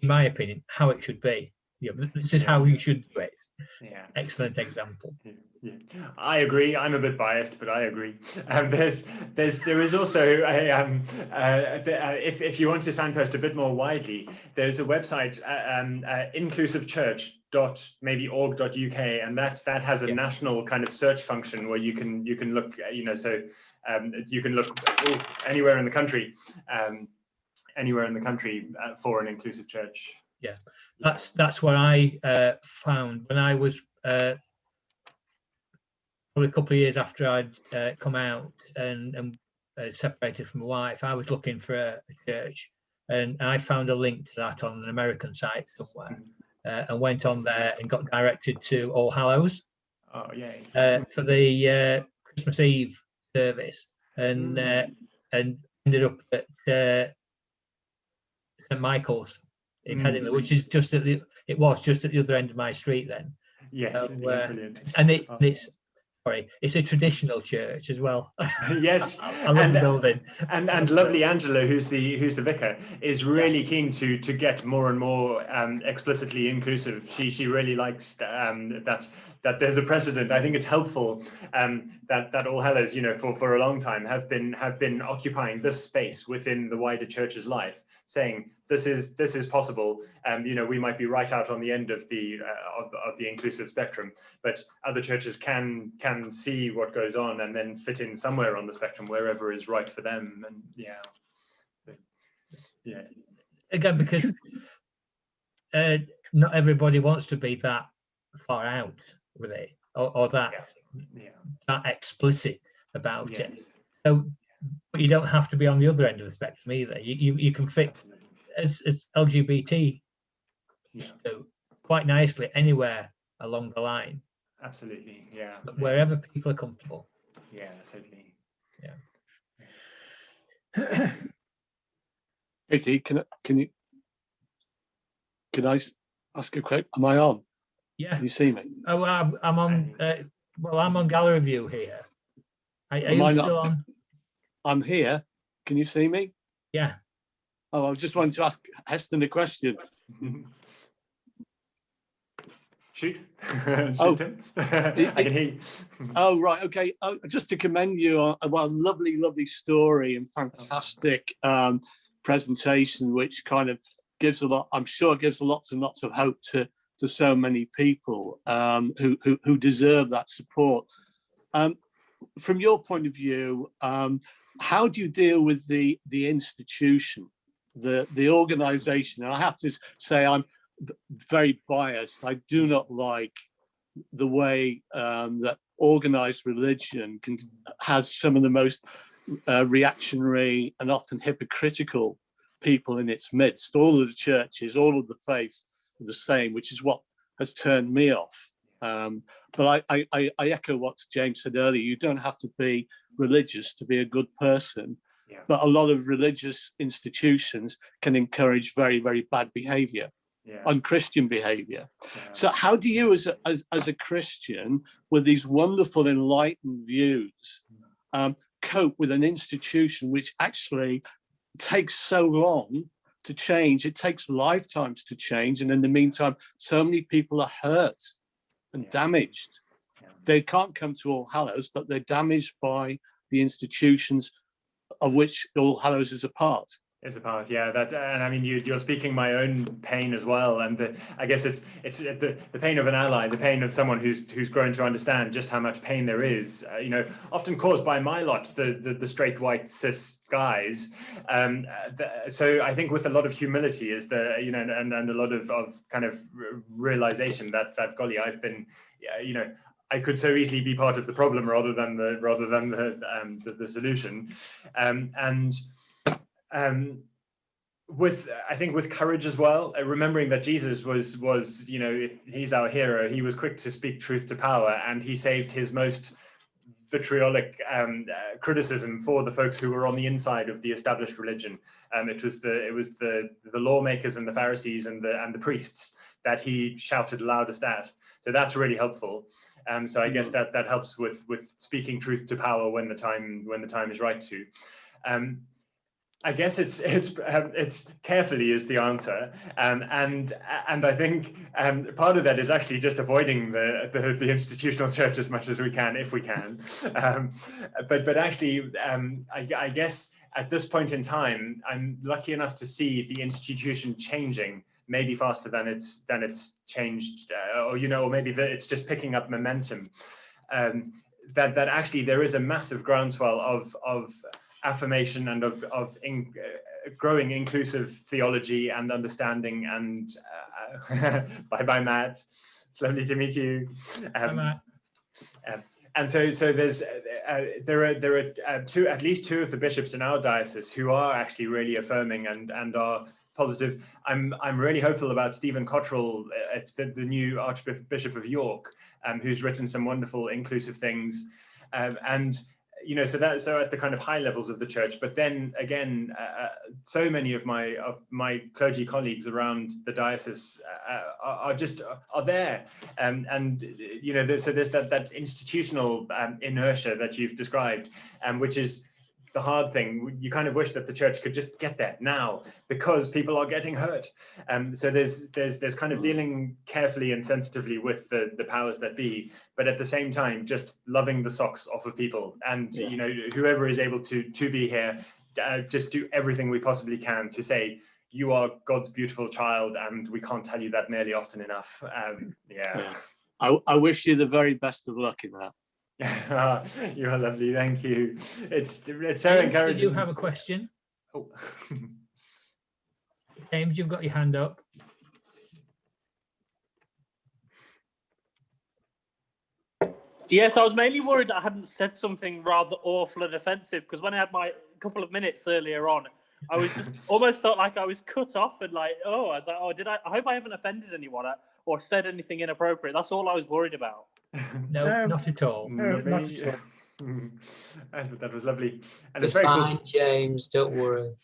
in my opinion how it should be. This is how you should do it. Yeah. Excellent example. Yeah. I agree. I'm a bit biased, but I agree. There is also if you want to signpost a bit more widely, there's a website, inclusivechurch.org.uk, and that has a national kind of search function where you can look, you can look anywhere in the country, for an inclusive church. Yeah, that's what I found when I was. Probably a couple of years after I'd come out and separated from my wife, I was looking for a church, and I found a link to that on an American site somewhere, and went on there and got directed to All Hallows. Oh, yay! For the Christmas Eve service, and ended up at St Michael's in Headingley, which is just at the other end of my street then. Yes, so, brilliant. And it's a traditional church as well. Yes, I love the building. And lovely Angela, who's the vicar, is really keen to get more and more explicitly inclusive. She really likes that there's a precedent. I think it's helpful that All Hallows, for a long time have been occupying this space within the wider church's life, saying this is possible. We might be right out on the end of the inclusive spectrum, but other churches can see what goes on and then fit in somewhere on the spectrum, wherever is right for them. And again, because not everybody wants to be that far out with it, or that explicit about it. So, but you don't have to be on the other end of the spectrum either. You can fit as LGBT so quite nicely anywhere along the line. Absolutely, yeah. Wherever people are comfortable. Yeah, totally. Yeah. Katie, can I ask a quick? Am I on? Yeah. Can you see me? Oh, I'm on. I'm on gallery view here. Are you still on? I'm here. Can you see me? Yeah. Oh, I just wanted to ask Heston a question. Shoot. Oh, him. I can hear you. Oh, right. Okay. Just to commend you on a lovely, lovely story and fantastic presentation, which kind of gives a lot, I'm sure gives lots and lots of hope to so many people who deserve that support. From your point of view, how do you deal with the institution, the organization? And I have to say, I'm very biased. I do not like the way that organized religion has some of the most reactionary and often hypocritical people in its midst. All of the churches, all of the faiths are the same, which is what has turned me off. But I echo what James said earlier. You don't have to be religious to be a good person. Yeah. But a lot of religious institutions can encourage very, very bad behavior, unchristian behavior. Yeah. So how do you, as a Christian, with these wonderful enlightened views, cope with an institution which actually takes so long to change? It takes lifetimes to change. And in the meantime, so many people are hurt and damaged. Yeah. They can't come to All Hallows, but they're damaged by the institutions of which All Hallows is a part. Is a part, yeah. That, and I mean, you're speaking my own pain as well, and I guess it's the pain of an ally, the pain of someone who's grown to understand just how much pain there is, often caused by my lot, the straight white cis guys. So I think with a lot of humility is and a lot of kind of realization that golly, I've been, I could so easily be part of the problem rather than the solution, with courage as well, remembering that Jesus was he's our hero. He was quick to speak truth to power, and he saved his most vitriolic criticism for the folks who were on the inside of the established religion. It was the lawmakers and the Pharisees and the priests that he shouted loudest at. So that's really helpful. So I guess that helps with speaking truth to power when the time is right to. I guess it's carefully is the answer, and I think part of that is actually just avoiding the institutional church as much as we can, if we can. But actually, I guess at this point in time, I'm lucky enough to see the institution changing maybe faster than it's changed, or maybe that it's just picking up momentum. That actually there is a massive groundswell of affirmation and of growing inclusive theology and understanding. And bye Matt, it's lovely to meet you. Bye, Matt. And so there's there are at least two of the bishops in our diocese who are actually really affirming and are positive. I'm really hopeful about Stephen Cottrell, the new Archbishop of York, who's written some wonderful inclusive things, and so at the kind of high levels of the church. But then again, so many of my clergy colleagues around the diocese are there, and so there's that institutional inertia that you've described, which is the hard thing. You kind of wish that the church could just get there now, because people are getting hurt. So there's kind of dealing carefully and sensitively with the powers that be, but at the same time, just loving the socks off of people. And whoever is able to be here, just do everything we possibly can to say, you are God's beautiful child, and we can't tell you that nearly often enough. I wish you the very best of luck in that. You are lovely, thank you. It's so James, encouraging. did you have a question? Oh. James, you've got your hand up. Yes, I was mainly worried that I hadn't said something rather awful and offensive, because when I had my couple of minutes earlier on, I was just almost felt like I was cut off and I was like, I hope I haven't offended anyone or said anything inappropriate. That's all I was worried about. No, not at all. No, not at all. I thought that was lovely, and It's it's very fine, cool. James. Don't worry.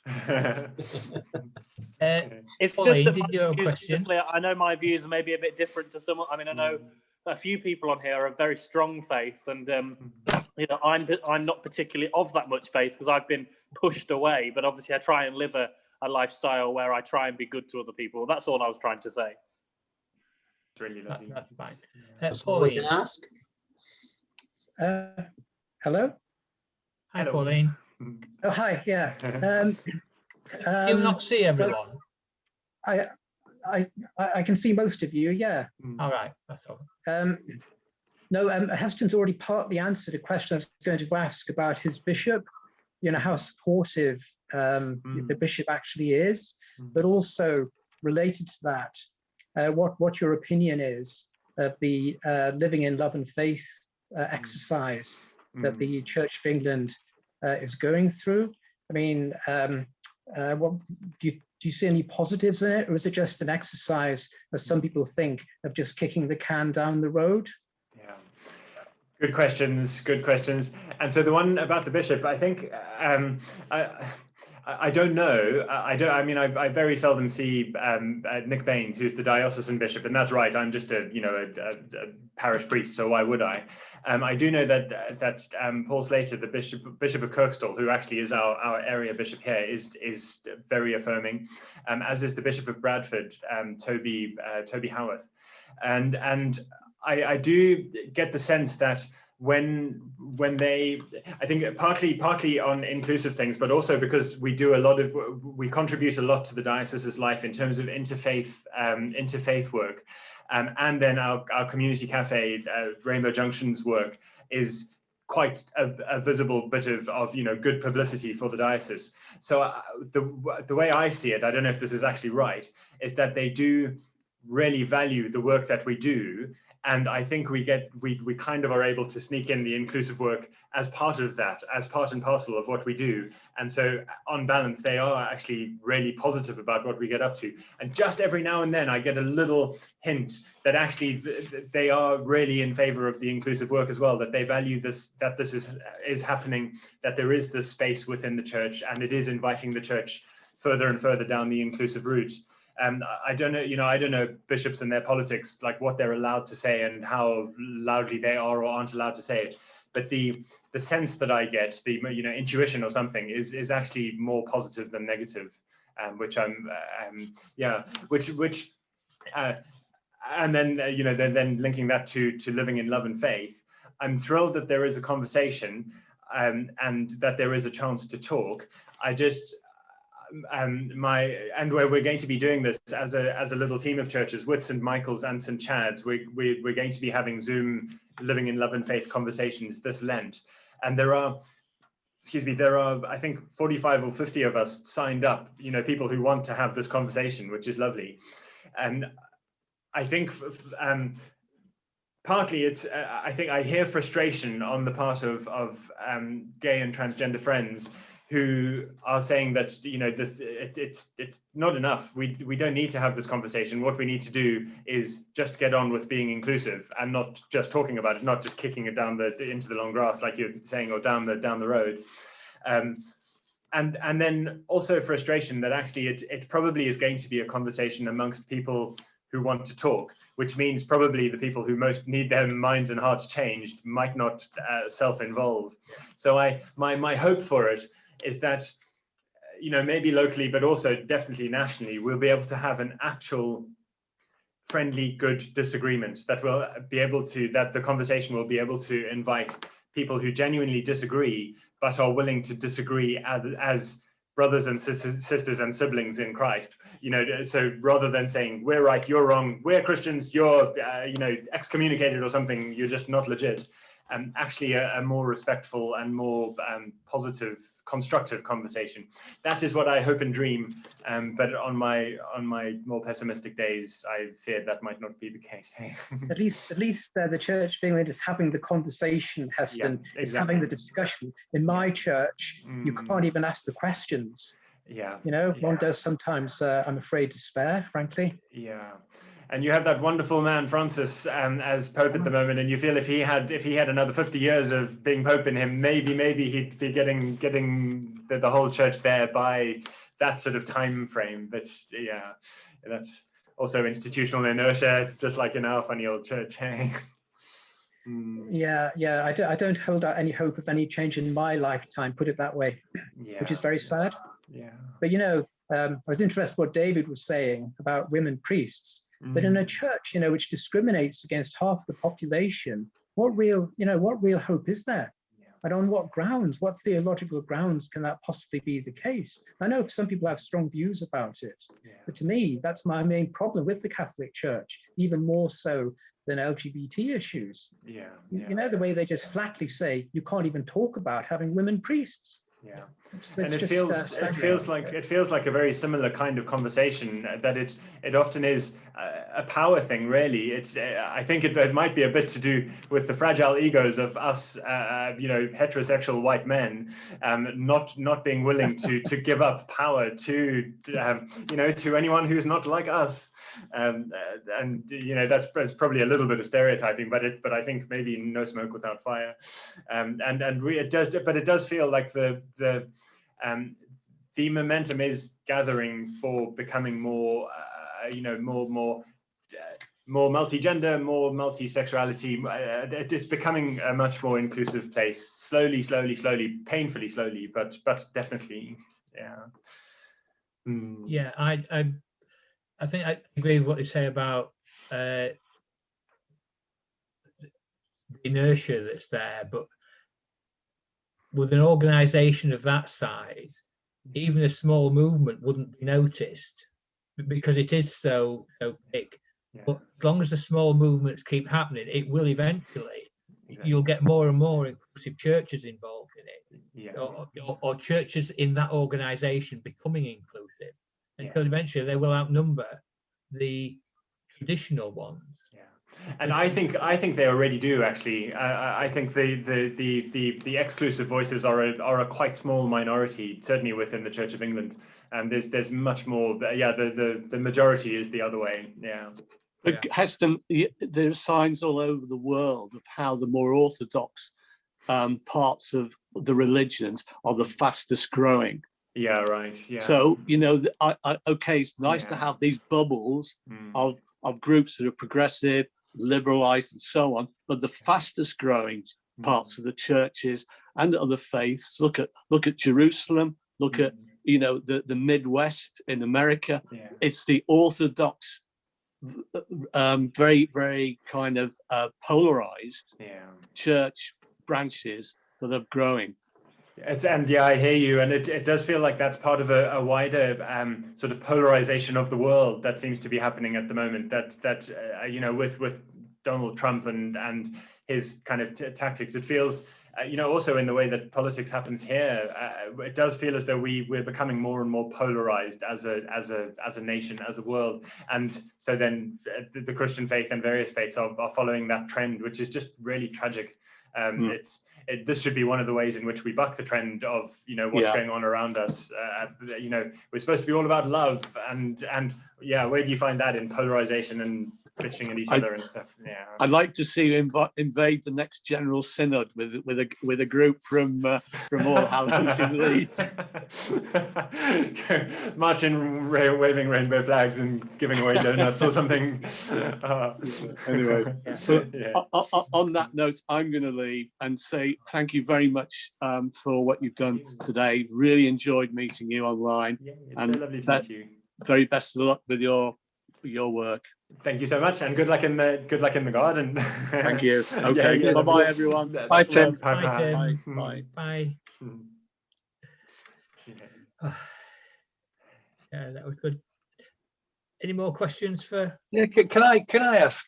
It's Pauline, just that did you have a question? I know my views are maybe a bit different to someone. I mean, I know a few people on here are of very strong faith, and I'm not particularly of that much faith because I've been pushed away. But obviously, I try and live a lifestyle where I try and be good to other people. That's all I was trying to say. Really lovely. That's fine. That's all we can ask. Hello. Hi, Pauline. Oh, hi. Yeah. Do you not see everyone? I can see most of you. Yeah. All right. That's all. No, Heston's already partly answered a question I was going to ask about his bishop. How supportive the bishop actually is, but also related to that, what your opinion is of the living in love and faith exercise that the Church of England is going through. I mean, what do you see any positives in it, or is it just an exercise, as some people think, of just kicking the can down the road? Yeah, good questions. And so the one about the bishop, I think I don't know. I very seldom see Nick Baines, who's the diocesan bishop, and that's right. I'm just a parish priest, so why would I? I do know that Paul Slater, the Bishop of Kirkstall, who actually is our area bishop here, is very affirming, as is the Bishop of Bradford, Toby Howarth, and I do get the sense that when they, I think partly on inclusive things, but also because we contribute a lot to the diocese's life in terms of interfaith work, and then our community cafe, Rainbow Junction's work is quite a visible bit of good publicity for the diocese. So the way I see it, I don't know if this is actually right, is that they do really value the work that we do. And I think we kind of are able to sneak in the inclusive work as part of that, as part and parcel of what we do. And so on balance, they are actually really positive about what we get up to. And just every now and then I get a little hint that actually they are really in favor of the inclusive work as well, that they value this, that this is happening, that there is this space within the church, and it is inviting the church further and further down the inclusive route. I don't know, I don't know bishops and their politics, like what they're allowed to say and how loudly they are or aren't allowed to say it. but the sense that I get, the intuition or something, is actually more positive than negative, which I'm and then then linking that to living in love and faith. I'm thrilled that there is a conversation, and that there is a chance to talk. I just we're going to be doing this as a little team of churches with St. Michael's and St. Chad's. We're going to be having Zoom living in love and faith conversations this Lent, and there are I think 45 or 50 of us signed up, people who want to have this conversation, which is lovely. And I think partly it's I think I hear frustration on the part of gay and transgender friends who are saying that it's not enough. We don't need to have this conversation. What we need to do is just get on with being inclusive and not just talking about it, not just kicking it into the long grass, like you're saying, or down the road. And then also frustration that actually it probably is going to be a conversation amongst people who want to talk, which means probably the people who most need their minds and hearts changed might not self-involve. So my hope for it is that, maybe locally, but also definitely nationally, we'll be able to have an actual friendly, good disagreement that will be able to, that the conversation will be able to invite people who genuinely disagree, but are willing to disagree as brothers and sisters and siblings in Christ. So rather than saying, we're right, you're wrong, we're Christians, you're, excommunicated or something, you're just not legit. Actually a more respectful and more positive, constructive conversation. That is what I hope and dream. But on my more pessimistic days, I fear that might not be the case. At least the Church of England is having the conversation, Heston. Yeah, exactly. Is having the discussion. In my church, you can't even ask the questions. Yeah. One does sometimes, I'm afraid, despair, frankly. Yeah. And you have that wonderful man, Francis, as Pope at the moment, and you feel if he had another 50 years of being Pope in him, maybe he'd be getting the whole church there by that sort of time frame. But yeah, that's also institutional inertia, just like in our funny old church. Hey. Yeah. I don't hold out any hope of any change in my lifetime, put it that way, which is very sad. Yeah. But I was interested what David was saying about women priests. But in a church, which discriminates against half the population, what real hope is there? And on what grounds, what theological grounds can that possibly be the case? I know some people have strong views about it, but to me, that's my main problem with the Catholic Church, even more so than LGBT issues. The way they just flatly say, you can't even talk about having women priests. Yeah, and it feels like a very similar kind of conversation, that it often is a power thing, really. I think it might be a bit to do with the fragile egos of us, heterosexual white men, not being willing to give up power to anyone who's not like us, and that's probably a little bit of stereotyping, but I think maybe no smoke without fire, it does feel like the momentum is gathering for becoming more multi-gender, more multi-sexuality. It's becoming a much more inclusive place, slowly, painfully slowly, but definitely. Yeah, I think I agree with what you say about the inertia that's there, but with an organization of that size, even a small movement wouldn't be noticed because it is so big. But as long as the small movements keep happening, it will eventually. You'll get more and more inclusive churches involved in it, or churches in that organization becoming inclusive, until eventually they will outnumber the traditional ones. And I think they already do, actually. I think the exclusive voices are a quite small minority, certainly within the Church of England. And there's much more. The majority is the other way. But Heston, there's signs all over the world of how the more orthodox parts of the religions are the fastest growing. Yeah, right. Yeah. So it's nice to have these bubbles of groups that are progressive, liberalized, and so on. But the fastest growing parts of the churches and other faiths. Look at Jerusalem. Look at the Midwest in America. Yeah. It's the Orthodox, very very kind of polarized church branches that are growing. I hear you, and it does feel like that's part of a wider sort of polarization of the world that seems to be happening at the moment. That with Donald Trump and his kind of tactics, it feels also in the way that politics happens here, it does feel as though we're becoming more and more polarized as a nation, as a world, and so then the Christian faith and various faiths are following that trend, which is just really tragic. This should be one of the ways in which we buck the trend of what's going on around us. We're supposed to be all about love, and where do you find that in polarization and bitching at each other and stuff? Yeah, I'd like to see you invade the next General Synod with a group from All Hallows in Leeds, marching, waving rainbow flags and giving away donuts or something. Anyway, on that note, I'm going to leave and say thank you very much for what you've done today. Really enjoyed meeting you online. It's so lovely to meet you. Very best of luck with your work. Thank you so much, and good luck in the garden. Thank you. Okay. Bye, everyone. Bye, Tim. Bye, Tim. Bye. Bye. Yeah, that was good. Any more questions for? Yeah, can I ask,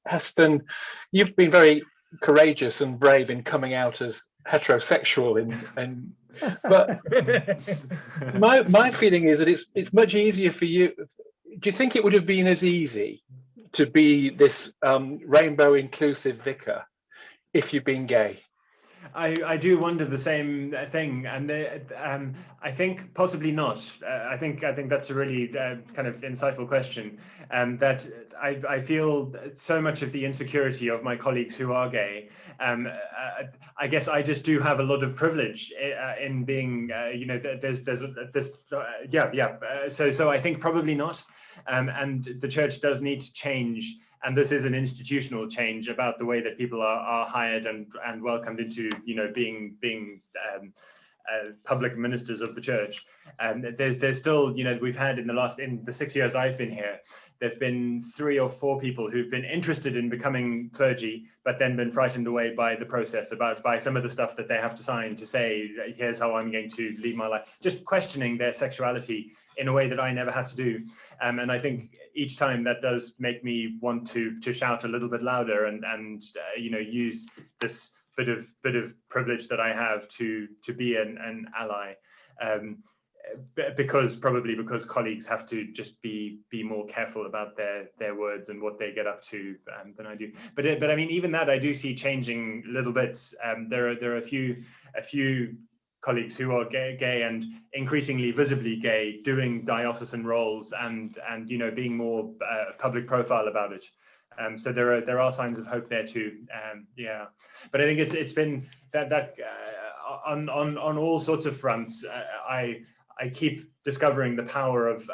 Heston? You've been very courageous and brave in coming out as heterosexual, but my feeling is that it's much easier for you. Do you think it would have been as easy to be this rainbow inclusive vicar if you'd been gay? I do wonder the same thing, and I think possibly not. I think that's a really kind of insightful question. That I feel so much of the insecurity of my colleagues who are gay. I guess I just do have a lot of privilege in being. There's this. So I think probably not. And the church does need to change. And this is an institutional change about the way that people are hired and welcomed into, being public ministers of the church. And there's still, we've had in the 6 years I've been here, there've been 3 or 4 people who've been interested in becoming clergy, but then been frightened away by the process, by some of the stuff that they have to sign to say, here's how I'm going to lead my life, just questioning their sexuality in a way that I never had to do. And I think each time that does make me want to shout a little bit louder and use this bit of privilege that I have to be an ally. Because colleagues have to just be more careful about their words and what they get up to than I do. But I mean, even that I do see changing little bits. There are a few colleagues who are gay and increasingly visibly gay, doing diocesan roles and being more public profile about it. So there are signs of hope there too. But I think it's been that on all sorts of fronts. I keep discovering the power of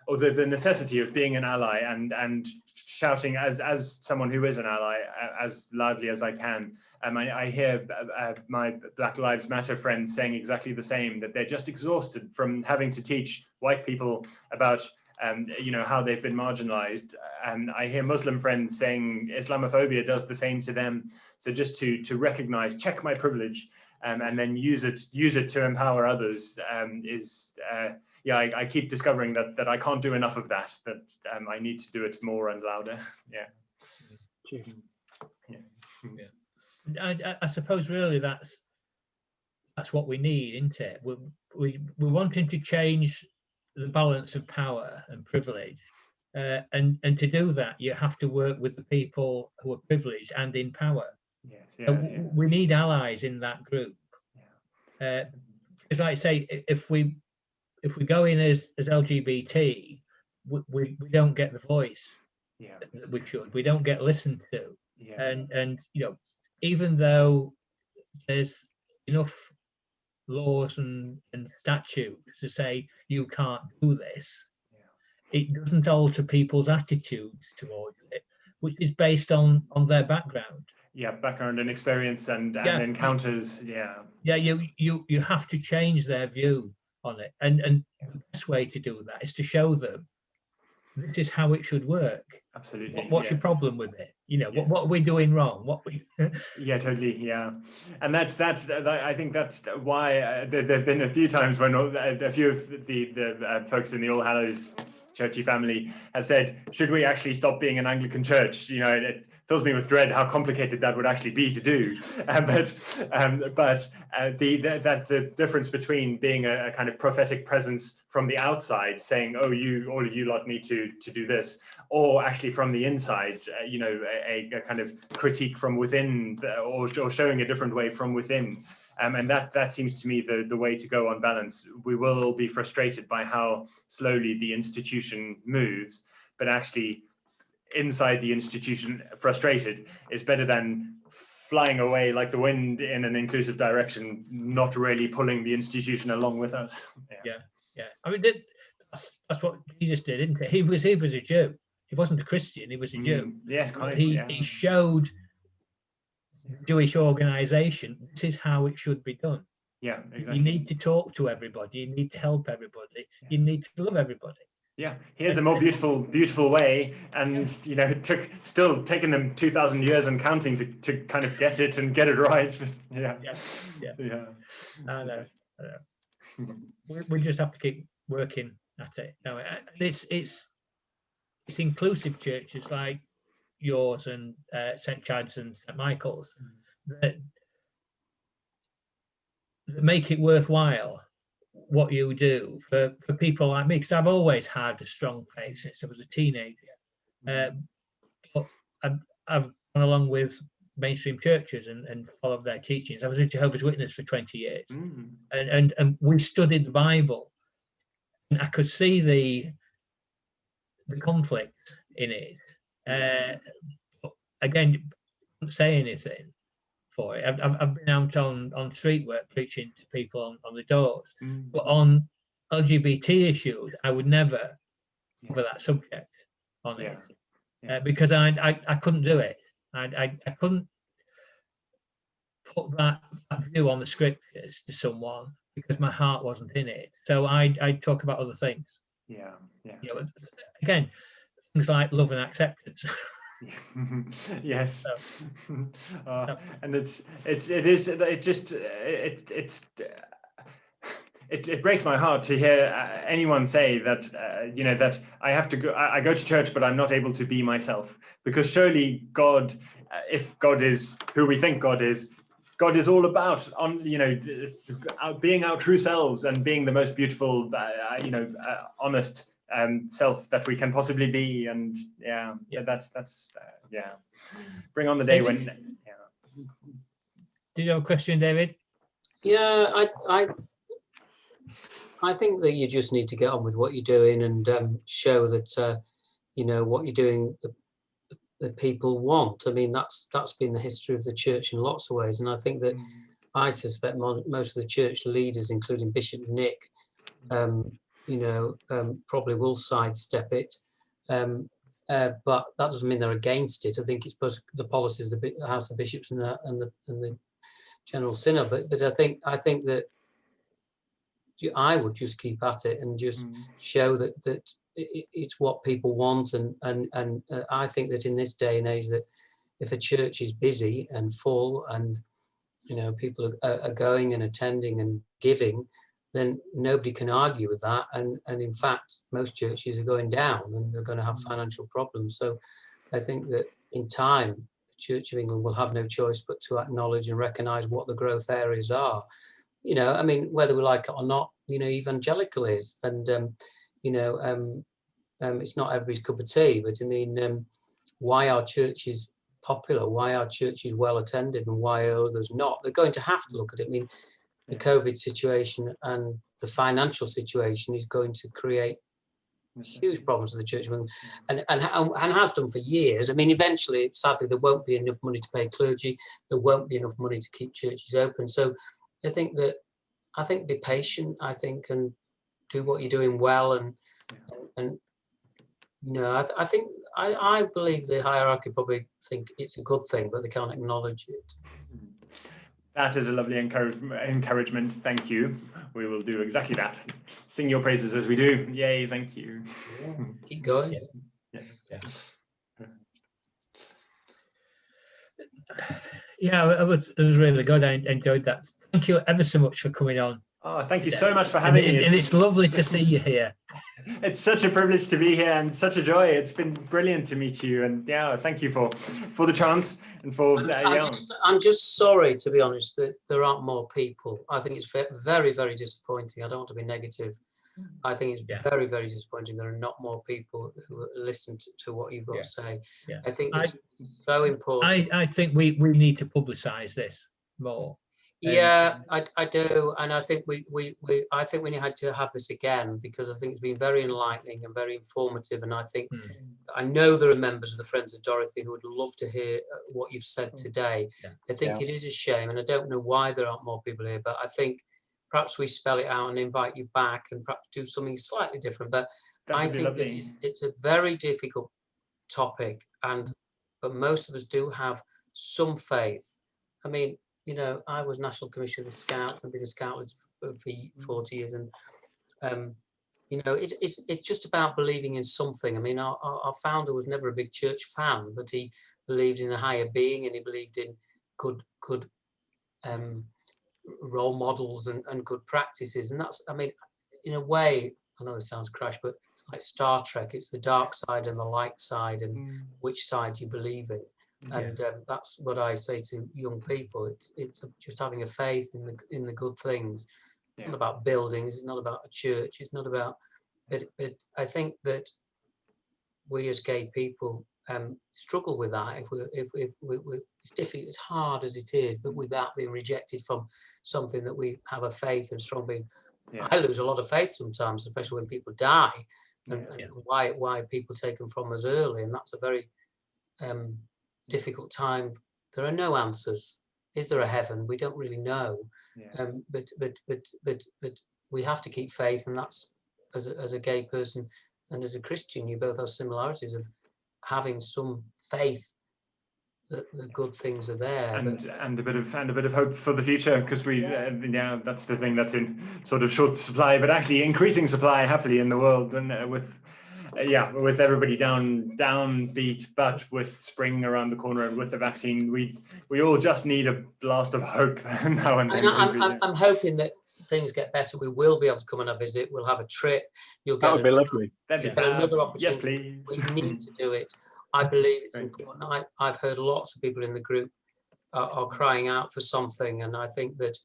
or the necessity of being an ally and shouting as someone who is an ally as loudly as I can. I hear my Black Lives Matter friends saying exactly the same, that they're just exhausted from having to teach white people about how they've been marginalized. And I hear Muslim friends saying Islamophobia does the same to them. So just to recognize, check my privilege, and then use it to empower others I keep discovering that I can't do enough of that I need to do it more and louder. I suppose really that's what we need, isn't it? We're wanting to change the balance of power and privilege, and to do that you have to work with the people who are privileged and in power. We need allies in that group. Because like I say, if we go in as LGBT, we don't get the voice that we should. We don't get listened to. And even though there's enough laws and statutes to say you can't do this, it doesn't alter people's attitudes towards it, which is based on their background. background and experience and encounters. You have to change their view on it, and the best way to do that is to show them this is how it should work. Absolutely. What's your problem with it? What are we doing wrong? Totally. And that's I think that's why there've been a few times when a few of the folks in the All Hallows churchy family have said, should we actually stop being an Anglican church? It fills me with dread how complicated that would actually be to do. But the difference between being a kind of prophetic presence from the outside, saying, oh, all of you lot need to do this, or actually from the inside, a kind of critique from within, or showing a different way from within. And that seems to me the way to go on balance. We will all be frustrated by how slowly the institution moves, but actually inside the institution, frustrated is better than flying away like the wind in an inclusive direction, not really pulling the institution along with us. I mean, that's what Jesus did, isn't it? He was a Jew. He wasn't a Christian. He was a Jew. Yes, quite. He showed the Jewish organization, this is how it should be done. Yeah, exactly. You need to talk to everybody. You need to help everybody. You need to love everybody. Here's a more beautiful way, and it took still taking them 2,000 years and counting to kind of get it and get it right. I know. We just have to keep working at it. No, it's inclusive churches like yours and St. Chad's and St. Michael's that make it worthwhile what you do for people like me, because I've always had a strong faith since I was a teenager. But I've gone along with mainstream churches and followed their teachings. I was a Jehovah's Witness for 20 years, and we studied the Bible, and I could see the conflict in it. But again, don't say anything for it. I've been out on street work preaching to people on the doors, but on LGBT issues, I would never cover that subject on it because I couldn't do it. I couldn't put that view on the scriptures to someone because my heart wasn't in it. So I talk about other things. Again, things like love and acceptance. Yes. And it breaks my heart to hear anyone say that that I go to church but I'm not able to be myself, because surely God, if God is who we think God is all about being our true selves and being the most beautiful honest self that we can possibly be. And that's bring on the day David? when Do you have a question, David? I think that you just need to get on with what you're doing and show that what you're doing that people want. I mean, that's been the history of the church in lots of ways, and I think that I suspect most of the church leaders, including Bishop Nick, probably will sidestep it, but that doesn't mean they're against it. I think it's both the policies of the House of Bishops and the General Synod. But I think that I would just keep at it and just show that it's what people want, and I think that in this day and age, that if a church is busy and full and people are going and attending and giving, then nobody can argue with that. And in fact, most churches are going down and they're going to have financial problems. So I think that in time, the Church of England will have no choice but to acknowledge and recognise what the growth areas are. I mean, whether we like it or not, evangelical is, and it's not everybody's cup of tea. But I mean, why are churches popular? Why are churches well attended, and why are others not? They're going to have to look at it. I mean, the COVID situation and the financial situation is going to create huge problems for the Church of England, and has done for years. I mean, eventually, sadly, there won't be enough money to pay clergy. There won't be enough money to keep churches open. So I think be patient, and do what you're doing well, and I think I believe the hierarchy probably think it's a good thing, but they can't acknowledge it. That is a lovely encouragement. Thank you. We will do exactly that. Sing your praises as we do. Yay, thank you. Yeah, keep going. Yeah, it was really good. I enjoyed that. Thank you ever so much for coming on. Oh, thank you so much for having me. And it's lovely to see you here. It's such a privilege to be here and such a joy. It's been brilliant to meet you, and yeah, thank you for the chance and for. I'm just sorry, to be honest, that there aren't more people. I think it's very, very disappointing. I don't want to be negative. I think it's very, very disappointing there are not more people who listen to what you've got to say. Yeah. I think it's so important. I think we need to publicise this more. Yeah, I do, and I think we had to have this again, because I think it's been very enlightening and very informative, and I think I know there are members of the Friends of Dorothy who would love to hear what you've said today. I think it is a shame, and I don't know why there aren't more people here, but I think perhaps we spell it out and invite you back and perhaps do something slightly different. But I think that it's a very difficult topic, but most of us do have some faith. I mean, I was National Commissioner of the Scouts and been a Scout for 40 years, and it's just about believing in something. I mean, our founder was never a big church fan, but he believed in a higher being, and he believed in good role models and good practices. And that's, I mean, in a way, I know this sounds crash, but it's like Star Trek. It's the dark side and the light side, and which side you believe in. And that's what I say to young people. It's just having a faith in the good things. It's not about buildings. It's not about a church. It's not about. But I think that we as gay people struggle with that. If it's difficult, it's hard as it is, but without being rejected from something that we have a faith and strong being. I lose a lot of faith sometimes, especially when people die, and why people take them from us early, and that's a very difficult time. There are no answers. Is there a heaven? We don't really know. But we have to keep faith, and that's as a gay person and as a Christian, you both have similarities of having some faith that the good things are there, and a bit of hope for the future, because that's the thing that's in sort of short supply, but actually increasing supply happily in the world, and with everybody downbeat, but with spring around the corner and with the vaccine, we all just need a blast of hope now and then. I'm hoping that things get better. We will be able to come on a visit. We'll have a trip. That would be lovely. Another opportunity. Yes, please. We need to do it. I believe it's important. I've heard lots of people in the group are crying out for something, and I think that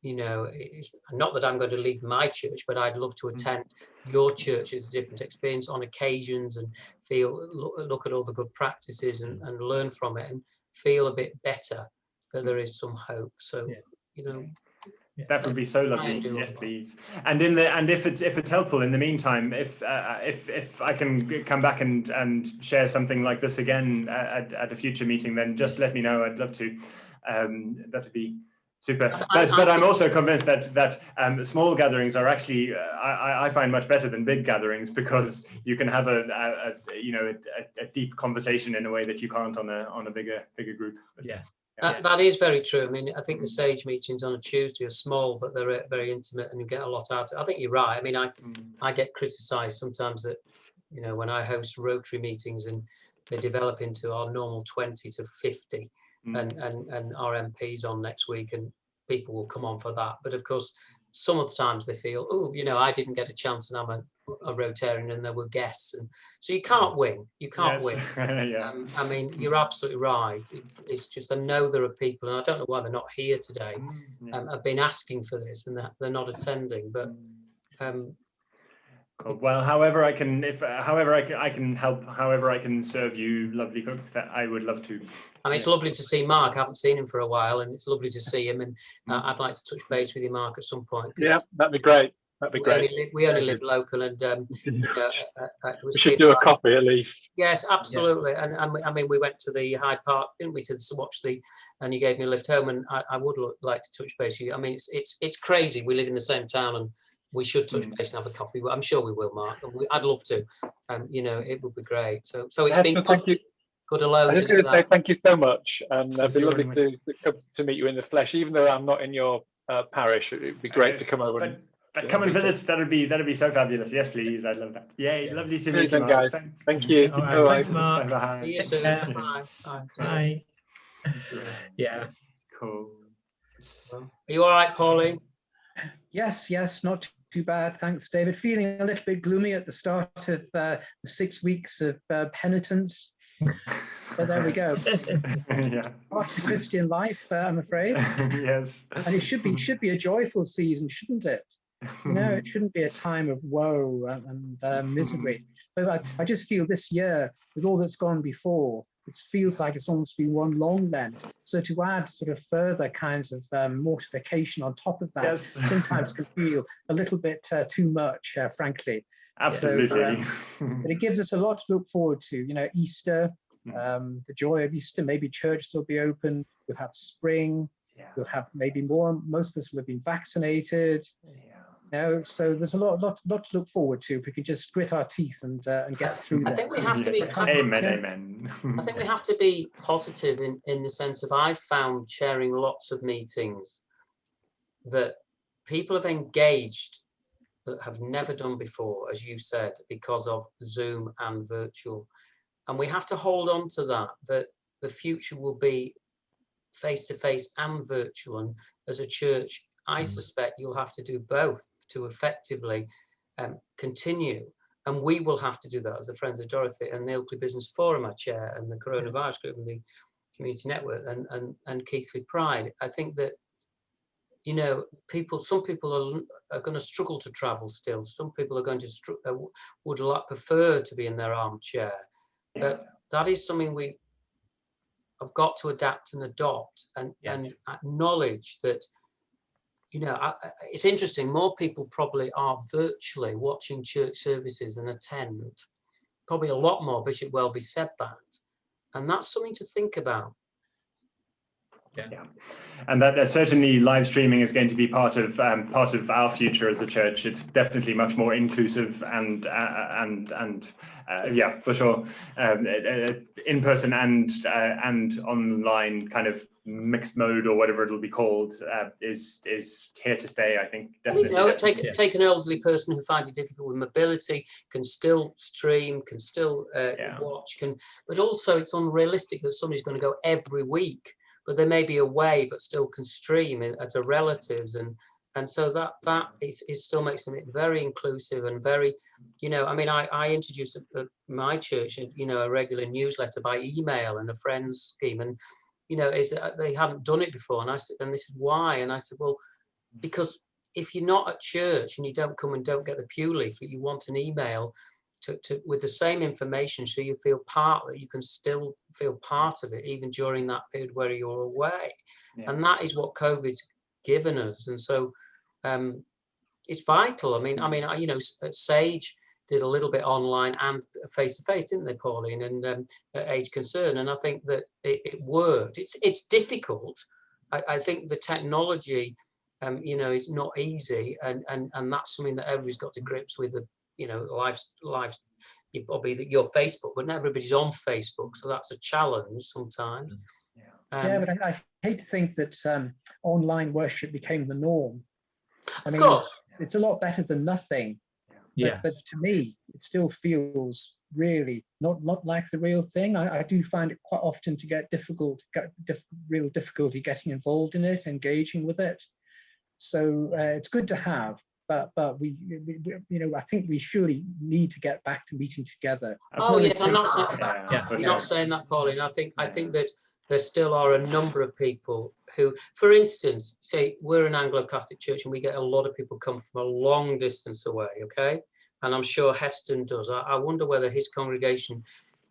it's not that I'm going to leave my church, but I'd love to attend your church as a different experience on occasions, and look at all the good practices and learn from it, and feel a bit better that there is some hope. So that would be so lovely. Yes, please. And if it's helpful in the meantime, if I can come back and share something like this again at a future meeting, then just let me know. I'd love to. That would be super. But I'm also convinced that small gatherings are actually I find much better than big gatherings, because you can have a deep conversation in a way that you can't on a bigger group. That is very true. I mean, I think the Sage meetings on a Tuesday are small, but they're very intimate, and you get a lot out of it. I think you're right. I mean, I get criticised sometimes that, when I host Rotary meetings and they develop into our normal 20 to 50, and our MP's on next week, and people will come on for that. But of course, some of the times they feel, I didn't get a chance, and I'm a Rotarian, and there were guests, and so you can't win. You can't win. I mean, you're absolutely right. It's just, I know there are people, and I don't know why they're not here today. I've been asking for this, and they're not attending. But well, however I can help, however I can serve you, lovely cooks, that I would love to. I mean, it's lovely to see Mark. I haven't seen him for a while, and it's lovely to see him. And I'd like to touch base with you, Mark, at some point. Yeah, that'd be great. That'd be great. We only live local, and we should do a coffee at least. Yes, absolutely. And I mean, we went to the Hyde Park, didn't we, to watch and you gave me a lift home, and I would like to touch base with you. I mean, it's crazy. We live in the same town, and we should touch base and have a coffee. I'm sure we will, Mark. I'd love to. You know, it would be great. So it's been good alone. I just want to say thank you so much, and it'd be lovely to meet you in the flesh. Even though I'm not in your parish, it'd be great to come over. But come and visit. That'd be so fabulous. Yes, please. I'd love that. Yay, lovely to meet you, Mark. Guys. Thanks. Thank you. All right, thanks, Mark. Bye. See you soon. Bye. Bye. Yeah. Cool. Are you all right, Pauline? Yes, not too bad. Thanks, David. Feeling a little bit gloomy at the start of the 6 weeks of penitence. But there we go. Yeah. Part of the Christian life, I'm afraid. Yes. And it should be a joyful season, shouldn't it? No, it shouldn't be a time of woe and misery. But I just feel this year, with all that's gone before, it feels like it's almost been one long Lent. So to add sort of further kinds of mortification on top of that, sometimes can feel a little bit too much, frankly. Absolutely. So, but it gives us a lot to look forward to. You know, Easter, the joy of Easter. Maybe churches will be open. We'll have spring. We'll have maybe more. Most of us will have been vaccinated. So there's a lot to look forward to if we can just grit our teeth and get through that. I think we have to be. Amen. I think we have to be positive in the sense of I've found chairing lots of meetings that people have engaged that have never done before, as you said, because of Zoom and virtual. And we have to hold on to that the future will be face-to-face and virtual. And as a church, I suspect you'll have to do both to effectively continue. And we will have to do that as the Friends of Dorothy and the Ilkley Business Forum I chair, and the Coronavirus Group and the Community Network and Keighley Pride. I think that, you know, some people are going to struggle to travel still. Some people are going to would prefer to be in their armchair. But that is something we have got to adapt and adopt and acknowledge that, you know, it's interesting. More people probably are virtually watching church services than attend. Probably a lot more. Bishop Welby said that. And that's something to think about. Yeah, and that certainly live streaming is going to be part of our future as a church. It's definitely much more inclusive and yeah, for sure, in person and online kind of mixed mode or whatever it'll be called is here to stay. I think definitely. You know, take an elderly person who finds it difficult with mobility, can still stream, can still watch, but also it's unrealistic that somebody's going to go every week. But they may be away, but still can stream at a relatives, and so that is still makes it very inclusive and very, you know. I mean, I introduced my church, you know, a regular newsletter by email and a friends scheme, and you know, they hadn't done it before, and I said, and this is why, and I said, well, because if you're not at church and you don't come and don't get the pew leaflet, you want an email to with the same information, so you feel you can still feel part of it even during that period where you're away. And that is what COVID's given us. And so it's vital. I mean, you know, Sage did a little bit online and face-to-face, didn't they, Pauline, and at Age Concern, and I think that it worked. It's difficult. I think the technology you know, is not easy, and that's something that everybody's got to grips with. You know, live, probably your Facebook, but not everybody's on Facebook, so that's a challenge sometimes. But I hate to think that online worship became the norm. I mean, it's a lot better than nothing. But to me, it still feels really not like the real thing. I do find it quite often to get real difficulty getting involved in it, engaging with it. So it's good to have. But we you know, I think we surely need to get back to meeting together. I'm not saying that. Not saying that, Pauline. I think that there still are a number of people who, for instance, say we're an Anglo-Catholic church and we get a lot of people come from a long distance away, okay? And I'm sure Heston does. I wonder whether his congregation,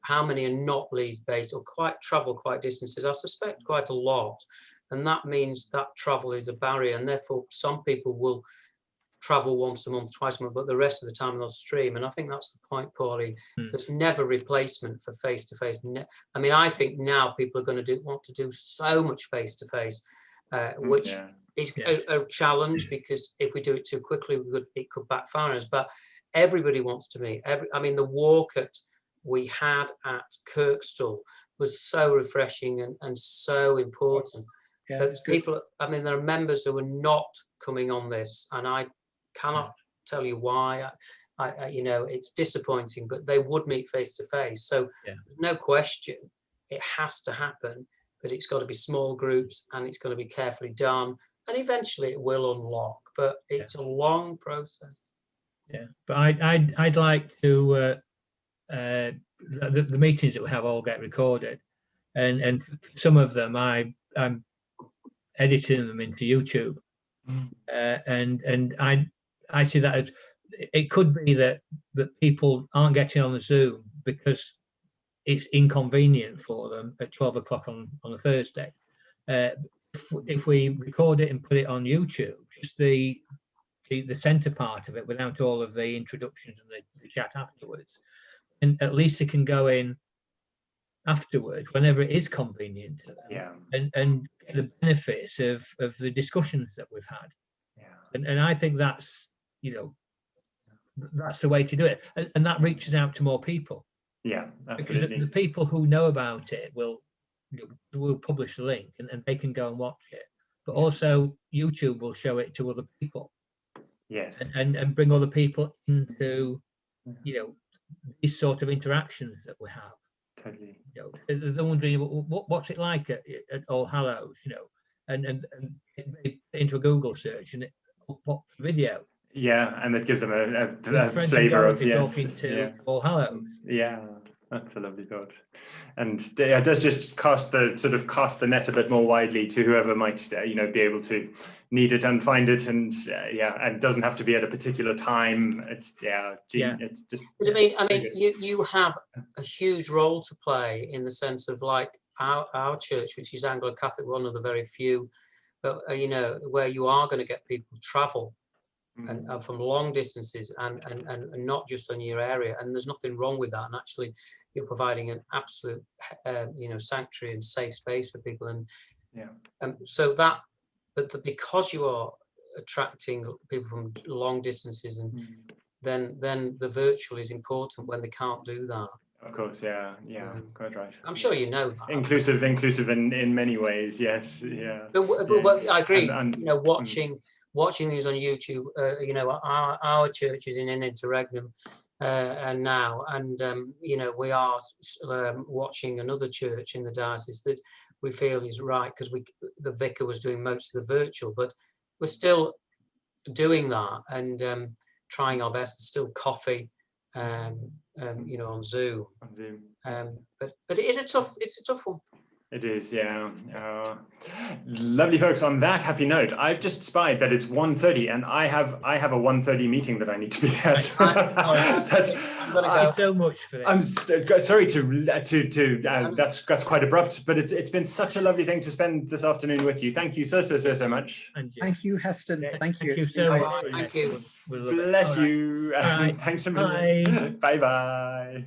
how many are not Leeds based or travel quite distances. I suspect quite a lot. And that means that travel is a barrier, and therefore some people will travel once a month, twice a month, but the rest of the time they'll stream. And I think that's the point, Pauline. There's never replacement for face-to-face. I mean, I think now people are going to want to do so much face-to-face, which is a challenge, because if we do it too quickly, it could backfire us. But everybody wants to meet. I mean, the walk we had at Kirkstall was so refreshing and so important. Yeah, that people, I mean, there are members who are not coming on this, and I cannot tell you why. You know, it's disappointing, but they would meet face to face. So no question, it has to happen, but it's got to be small groups and it's got to be carefully done, and eventually it will unlock. But it's a long process. Yeah, but I'd like to the meetings that we have all get recorded, and some of them I'm editing them into YouTube, and I see that as, it could be that people aren't getting on the Zoom because it's inconvenient for them at 12 o'clock on a Thursday. If we record it and put it on YouTube, just the center part of it without all of the introductions and the chat afterwards, and at least it can go in afterwards whenever it is convenient to them, and get the benefits of the discussions that we've had. And I think that's, you know, that's the way to do it, and that reaches out to more people. Yeah, because absolutely. the people who know about it will publish the link, and they can go and watch it. But also YouTube will show it to other people. Yes. And bring other people into, you know, these sort of interactions that we have. Totally. You know, they're wondering what's it like at All Hallows, you know, and they put into a Google search and it pops a video. Yeah, and that gives them a Friends flavour of talking to All Hallows. Yeah, that's a lovely thought, and it does just cast the net a bit more widely to whoever might you know, be able to need it and find it, and and doesn't have to be at a particular time. It's it's just. But I mean, you have a huge role to play in the sense of, like, our church, which is Anglo-Catholic, one of the very few, but you know, where you are going to get people travel. And from long distances and not just on your area, and there's nothing wrong with that, and actually you're providing an absolute you know, sanctuary and safe space for people, and so that, but because you are attracting people from long distances, and then the virtual is important when they can't do that. Of course, yeah, quite right. I'm sure you know that. Inclusive in many ways, yes, yeah. But I agree. And you know, watching these on YouTube, you know, our church is in an interregnum and now, and you know, we are watching another church in the diocese that we feel is right, because the vicar was doing most of the virtual, but we're still doing that and trying our best. Still coffee, you know, on Zoom. But it is a tough one. It is, yeah. Lovely, folks. On that happy note, I've just spied that it's 1:30, and I have a 1:30 meeting that I need to be at. Thank you so much for this. I'm sorry that's quite abrupt, but it's been such a lovely thing to spend this afternoon with you. Thank you so much. Thank you, Heston. Thank you. Thank you so much. Thank you. Bless you. Right. Thanks a million. Bye bye.